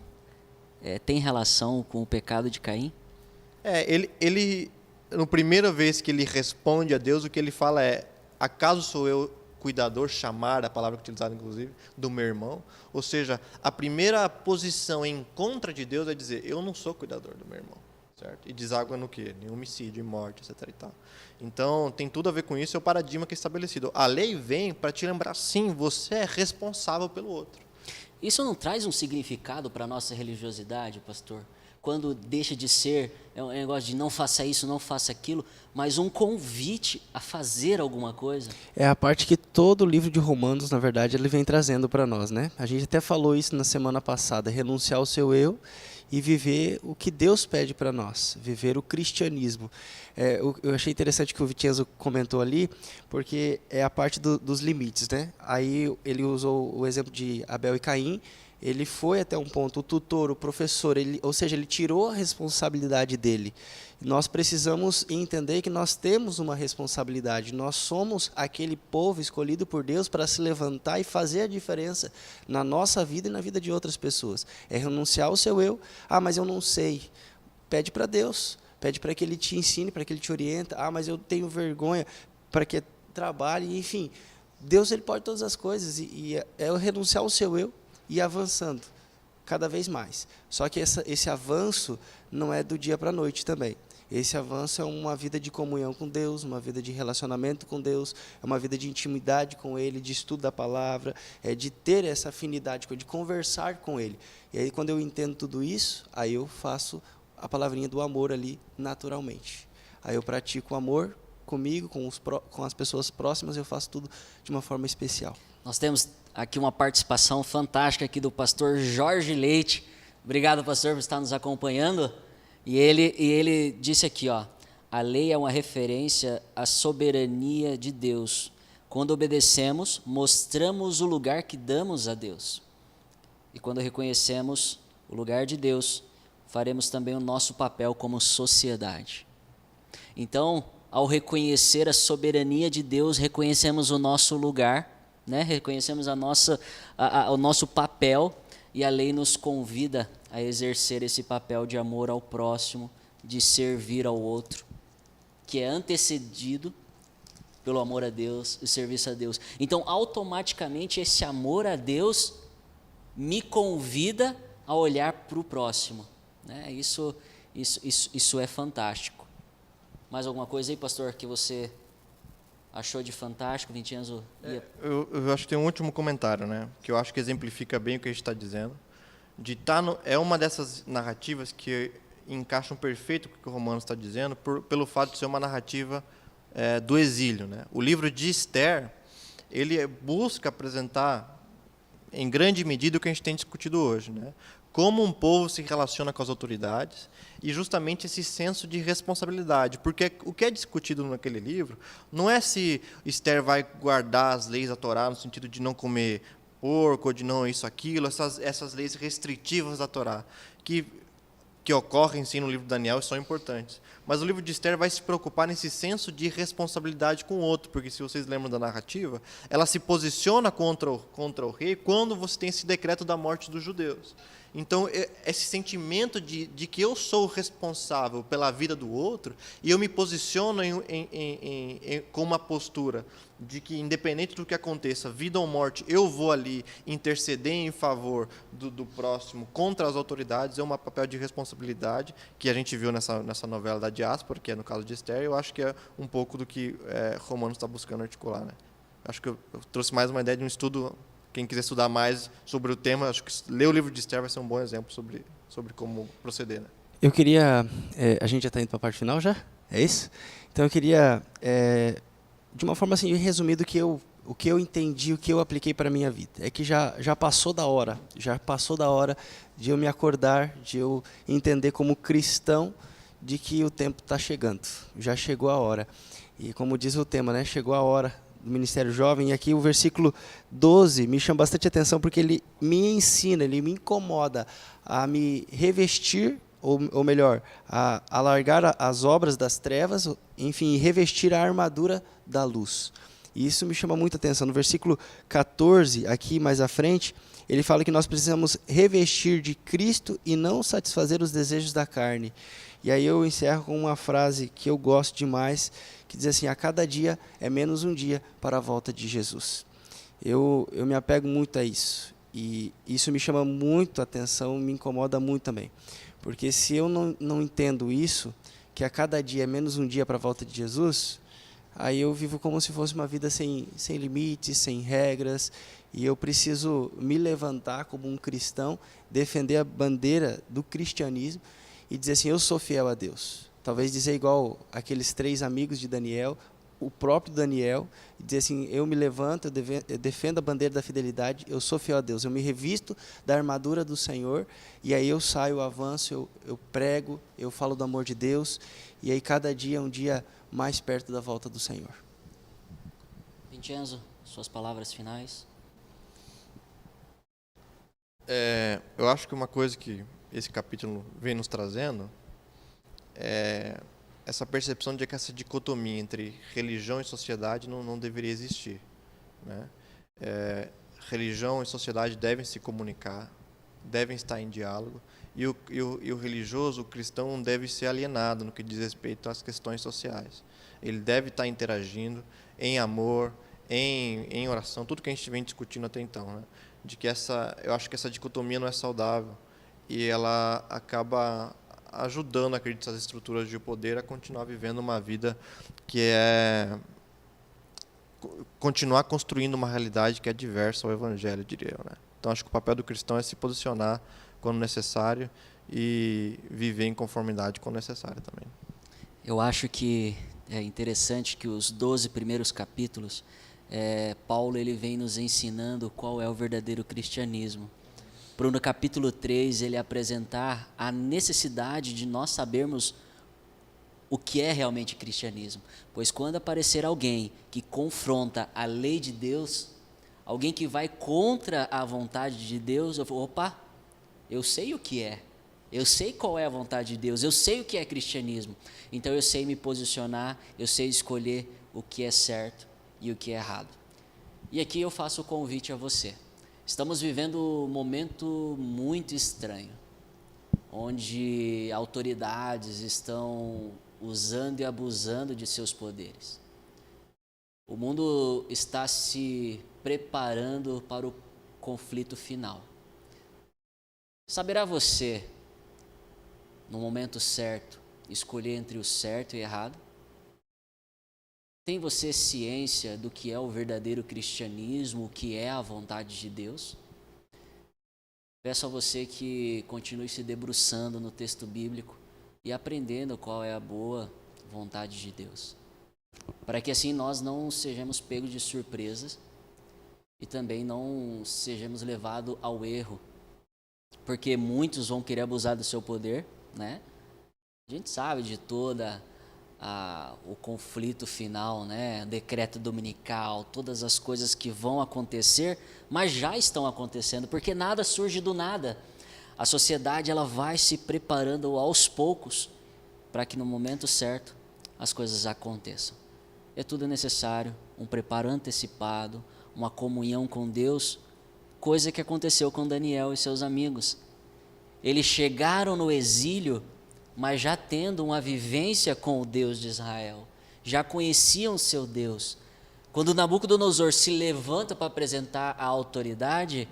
tem relação com o pecado de Caim? Ele, na primeira vez que ele responde a Deus, o que ele fala é: acaso sou eu cuidador, chamar, a palavra utilizada inclusive, do meu irmão? Ou seja, a primeira posição em contra de Deus é dizer: eu não sou cuidador do meu irmão, certo? E deságua no quê? Em homicídio, em morte, etc. e tal. Então, tem tudo a ver com isso, é o paradigma que é estabelecido. A lei vem para te lembrar, sim, você é responsável pelo outro. Isso não traz um significado para a nossa religiosidade, pastor? Quando deixa de ser um negócio de não faça isso, não faça aquilo, mas um convite a fazer alguma coisa. É a parte que todo o livro de Romanos, na verdade, ele vem trazendo para nós, né? A gente até falou isso na semana passada, renunciar ao seu eu e viver o que Deus pede para nós, viver o cristianismo. Eu achei interessante que o Vincenzo comentou ali, porque é a parte dos limites, né? Aí ele usou o exemplo de Abel e Caim. Ele foi até um ponto, o tutor, o professor, ou seja, ele tirou a responsabilidade dele. Nós precisamos entender que nós temos uma responsabilidade, nós somos aquele povo escolhido por Deus para se levantar e fazer a diferença na nossa vida e na vida de outras pessoas. É renunciar ao seu eu. Mas eu não sei. Pede para Deus, pede para que Ele te ensine, para que Ele te oriente. Mas eu tenho vergonha, para que trabalhe, enfim. Deus ele pode todas as coisas e é o renunciar ao seu eu e avançando cada vez mais. Só que esse avanço não é do dia para a noite também. Esse avanço é uma vida de comunhão com Deus, uma vida de relacionamento com Deus, é uma vida de intimidade com Ele, de estudo da palavra, de ter essa afinidade, de conversar com Ele. E aí, quando eu entendo tudo isso, aí eu faço a palavrinha do amor ali naturalmente. Aí eu pratico o amor comigo, com as pessoas próximas, eu faço tudo de uma forma especial. Nós temos aqui uma participação fantástica aqui do pastor Jorge Leite. Obrigado, pastor, por estar nos acompanhando. E ele disse aqui, a lei é uma referência à soberania de Deus. Quando obedecemos, mostramos o lugar que damos a Deus. E quando reconhecemos o lugar de Deus, faremos também o nosso papel como sociedade. Então, ao reconhecer a soberania de Deus, reconhecemos o nosso lugar né? Reconhecemos o nosso papel, e a lei nos convida a exercer esse papel de amor ao próximo, de servir ao outro, que é antecedido pelo amor a Deus e serviço a Deus. Então, automaticamente, esse amor a Deus me convida a olhar para o próximo, né? Isso é fantástico. Mais alguma coisa aí, pastor, que você achou de fantástico? Vincenzo? Eu acho que tem um último comentário, né? Que eu acho que exemplifica bem o que a gente está dizendo. É uma dessas narrativas que encaixam perfeito com o que o Romanos está dizendo, pelo fato de ser uma narrativa do exílio, né? O livro de Esther, ele busca apresentar, em grande medida, o que a gente tem discutido hoje, né? Como um povo se relaciona com as autoridades e justamente esse senso de responsabilidade. Porque o que é discutido naquele livro não é se Esther vai guardar as leis da Torá no sentido de não comer porco, ou de não isso, aquilo, essas leis restritivas da Torá, que ocorrem sim no livro de Daniel e são importantes. Mas o livro de Esther vai se preocupar nesse senso de responsabilidade com o outro, porque se vocês lembram da narrativa, ela se posiciona contra o rei quando você tem esse decreto da morte dos judeus. Então, esse sentimento de que eu sou responsável pela vida do outro, e eu me posiciono com uma postura de que, independente do que aconteça, vida ou morte, eu vou ali interceder em favor do próximo contra as autoridades, é um papel de responsabilidade que a gente viu nessa novela da diáspora, que é no caso de Esther. Eu acho que é um pouco do que Romanos está buscando articular, né? Acho que eu trouxe mais uma ideia de um estudo. Quem quiser estudar mais sobre o tema, acho que ler o livro de Esther vai ser um bom exemplo sobre como proceder, né? Eu queria... a gente já está indo para a parte final já? É isso? Então eu queria, de uma forma assim, resumida, o que eu entendi, o que eu apliquei para a minha vida. É que já passou da hora de eu me acordar, de eu entender como cristão de que o tempo está chegando. Já chegou a hora. E como diz o tema, né? Chegou a hora do Ministério Jovem, e aqui o versículo 12 me chama bastante atenção, porque ele me ensina, ele me incomoda a me revestir, ou melhor, a largar as obras das trevas, enfim, revestir a armadura da luz. E isso me chama muita atenção. No versículo 14, aqui mais à frente, ele fala que nós precisamos revestir de Cristo e não satisfazer os desejos da carne. E aí eu encerro com uma frase que eu gosto demais, que diz assim: a cada dia é menos um dia para a volta de Jesus. Eu me apego muito a isso, e isso me chama muito a atenção, me incomoda muito também. Porque se eu não entendo isso, que a cada dia é menos um dia para a volta de Jesus, aí eu vivo como se fosse uma vida sem limites, sem regras, e eu preciso me levantar como um cristão, defender a bandeira do cristianismo e dizer assim: eu sou fiel a Deus. Talvez dizer igual aqueles 3 amigos de Daniel, o próprio Daniel, e dizer assim: eu me levanto, eu defendo a bandeira da fidelidade, eu sou fiel a Deus, eu me revisto da armadura do Senhor, e aí eu saio, eu avanço, eu prego, eu falo do amor de Deus, e aí cada dia é um dia mais perto da volta do Senhor. Vincenzo, suas palavras finais. Eu acho que uma coisa que esse capítulo vem nos trazendo é essa percepção de que essa dicotomia entre religião e sociedade não deveria existir, né? Religião e sociedade devem se comunicar, devem estar em diálogo, e o religioso, o cristão, não deve ser alienado no que diz respeito às questões sociais. Ele deve estar interagindo em amor, em oração, tudo que a gente vem discutindo até então, né? Eu acho que essa dicotomia não é saudável, e ela acaba ajudando, acredito, as estruturas de poder a continuar vivendo uma vida que continuar construindo uma realidade que é diversa ao Evangelho, diria eu, né? Então, acho que o papel do cristão é se posicionar quando necessário e viver em conformidade quando necessário também. Eu acho que é interessante que os 12 primeiros capítulos, Paulo ele vem nos ensinando qual é o verdadeiro cristianismo. Para no capítulo 3 ele apresentar a necessidade de nós sabermos o que é realmente cristianismo. Pois quando aparecer alguém que confronta a lei de Deus, alguém que vai contra a vontade de Deus, eu falo: opa, eu sei o que é. Eu sei qual é a vontade de Deus, eu sei o que é cristianismo. Então eu sei me posicionar, eu sei escolher o que é certo e o que é errado. E aqui eu faço o convite a você. Estamos vivendo um momento muito estranho, onde autoridades estão usando e abusando de seus poderes. O mundo está se preparando para o conflito final. Saberá você, no momento certo, escolher entre o certo e o errado? Tem você ciência do que é o verdadeiro cristianismo, o que é a vontade de Deus? Peço a você que continue se debruçando no texto bíblico e aprendendo qual é a boa vontade de Deus, para que assim nós não sejamos pegos de surpresas e também não sejamos levados ao erro, porque muitos vão querer abusar do seu poder, né? A gente sabe de toda o conflito final, né? Decreto dominical, todas as coisas que vão acontecer, mas já estão acontecendo, porque nada surge do nada. A sociedade ela vai se preparando aos poucos para que no momento certo as coisas aconteçam. É tudo necessário, um preparo antecipado, uma comunhão com Deus, coisa que aconteceu com Daniel e seus amigos. Eles chegaram no exílio, mas já tendo uma vivência com o Deus de Israel, já conheciam seu Deus. Quando Nabucodonosor se levanta para apresentar a autoridade,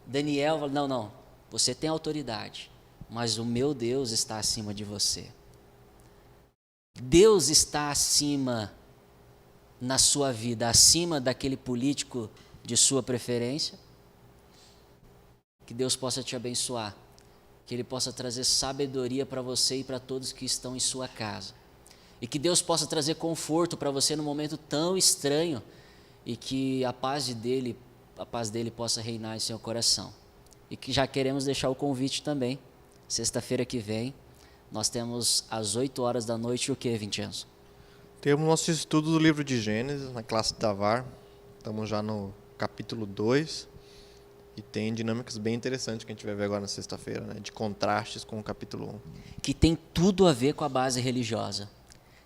Daniel fala, não, você tem autoridade, mas o meu Deus está acima de você. Deus está acima na sua vida, acima daquele político de sua preferência. Que Deus possa te abençoar, que Ele possa trazer sabedoria para você e para todos que estão em sua casa. E que Deus possa trazer conforto para você num momento tão estranho e que a paz dele possa reinar em seu coração. E que já queremos deixar o convite também. Sexta-feira que vem, nós temos às 8 horas da noite o que, Vincenzo? Temos nosso estudo do livro de Gênesis, na classe da VAR. Estamos já no capítulo 2. E tem dinâmicas bem interessantes que a gente vai ver agora na sexta-feira, né? De contrastes com o capítulo 1. Que tem tudo a ver com a base religiosa.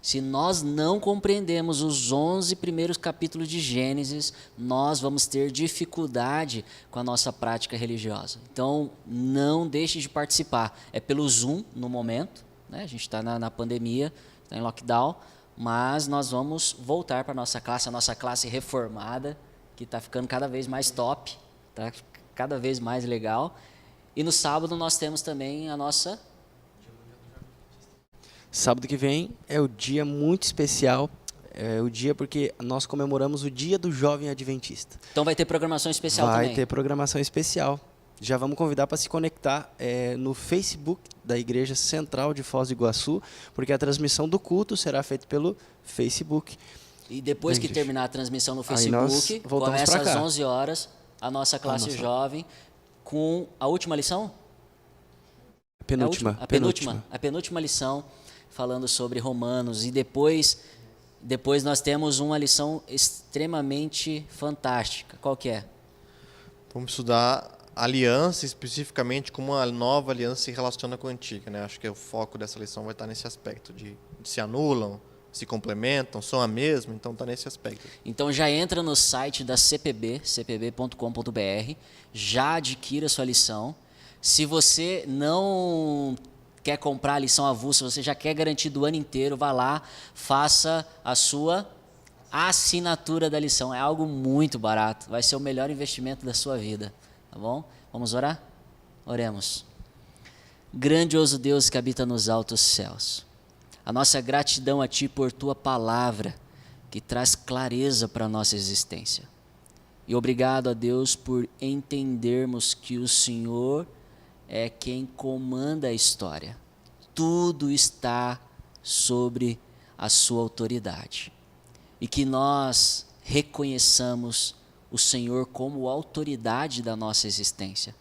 Se nós não compreendemos os 11 primeiros capítulos de Gênesis, nós vamos ter dificuldade com a nossa prática religiosa. Então, não deixe de participar. É pelo Zoom, no momento, né? A gente está na pandemia, está em lockdown, mas nós vamos voltar para a nossa classe reformada, que está ficando cada vez mais top, tá? Cada vez mais legal. E no sábado nós temos também a nossa... Sábado que vem é o dia muito especial, é o dia porque nós comemoramos o Dia do Jovem Adventista. Então vai ter programação especial também? Vai ter programação especial. Já vamos convidar para se conectar no Facebook da Igreja Central de Foz do Iguaçu, porque a transmissão do culto será feita pelo Facebook. E depois que terminar a transmissão no Facebook, começa às 11 horas a nossa classe jovem com a última lição? A penúltima lição, falando sobre Romanos. E depois nós temos uma lição extremamente fantástica. Qual que é? Vamos estudar aliança, especificamente como a nova aliança se relaciona com a antiga, né? Acho que o foco dessa lição vai estar nesse aspecto de se anulam, se complementam, são a mesma, então está nesse aspecto. Então já entra no site da CPB, cpb.com.br, já adquira sua lição. Se você não quer comprar a lição avulsa, você já quer garantir do ano inteiro, vá lá, faça a sua assinatura da lição. É algo muito barato, vai ser o melhor investimento da sua vida, tá bom? Vamos orar? Oremos. Grandioso Deus que habita nos altos céus, a nossa gratidão a Ti por Tua palavra, que traz clareza para a nossa existência. E obrigado a Deus por entendermos que o Senhor é quem comanda a história. Tudo está sobre a sua autoridade. E que nós reconheçamos o Senhor como autoridade da nossa existência.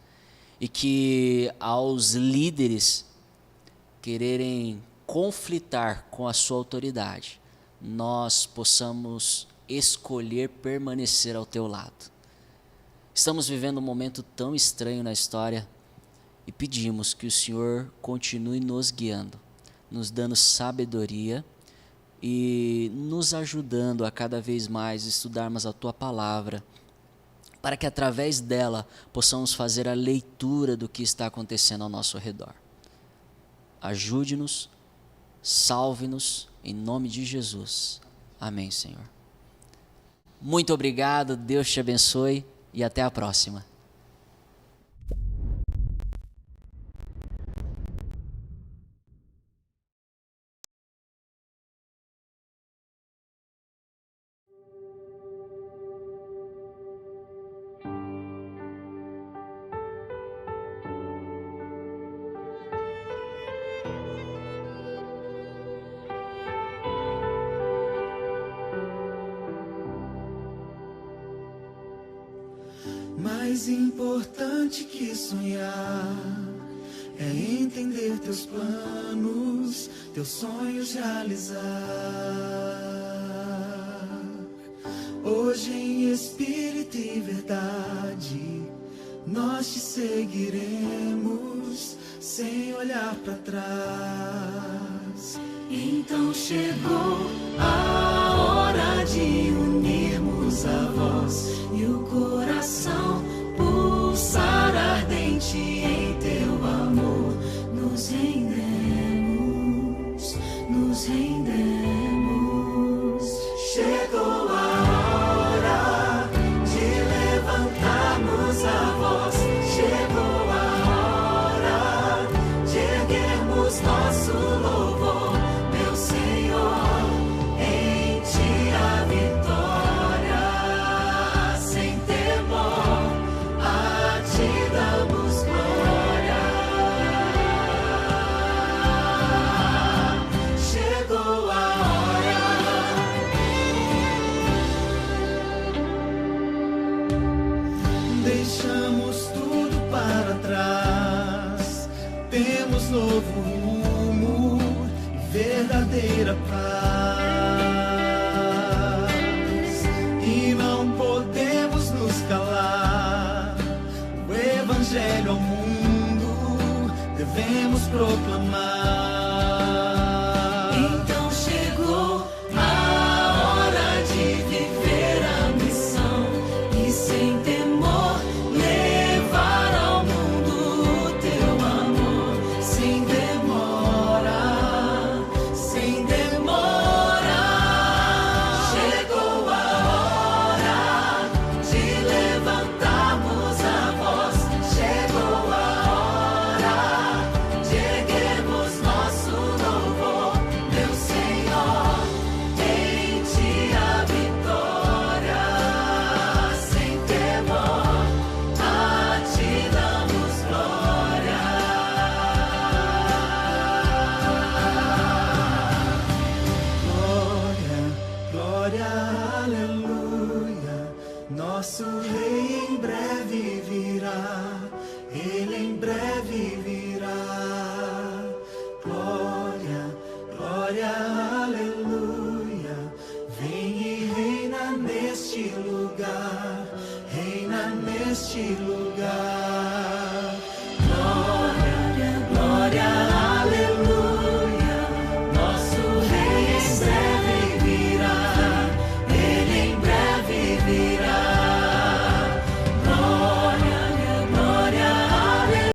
E que aos líderes quererem conflitar com a sua autoridade, nós possamos escolher permanecer ao teu lado. Estamos vivendo um momento tão estranho na história e pedimos que o Senhor continue nos guiando, nos dando sabedoria e nos ajudando a cada vez mais estudarmos a Tua Palavra, para que através dela possamos fazer a leitura do que está acontecendo ao nosso redor. Ajude-nos, salve-nos, em nome de Jesus. Amém, Senhor. Muito obrigado, Deus te abençoe e até a próxima. Mais importante que sonhar é entender teus planos, teus sonhos realizar. Hoje em espírito e verdade nós te seguiremos sem olhar para trás. Então chegou a hora de unirmos a voz e o coração pulsar ardente em teu amor. Nos rendemos, nos rendemos. Chegou a hora de levantarmos a voz. Chegou a hora de erguermos nosso louvor, meu Senhor, em ti a vitória. Sem temor, a ti damos glória. Chegou a hora. Deixamos tudo para trás, temos novo rumo e verdadeira paz. E não podemos nos calar, o evangelho ao mundo devemos proclamar. Então chegou a hora de viver a missão e sem temor levar ao mundo o teu amor. Sem demora, sem demora. Chegou a hora de levantarmos a voz. Chegou a hora de erguermos nosso louvor, meu Senhor, em ti a vitória. Sem temor, a ti damos glória. Glória, glória, aleluia. Nosso Rei em breve virá, Ele em breve virá. Glória, glória, aleluia. Vem e reina neste lugar, reina neste lugar.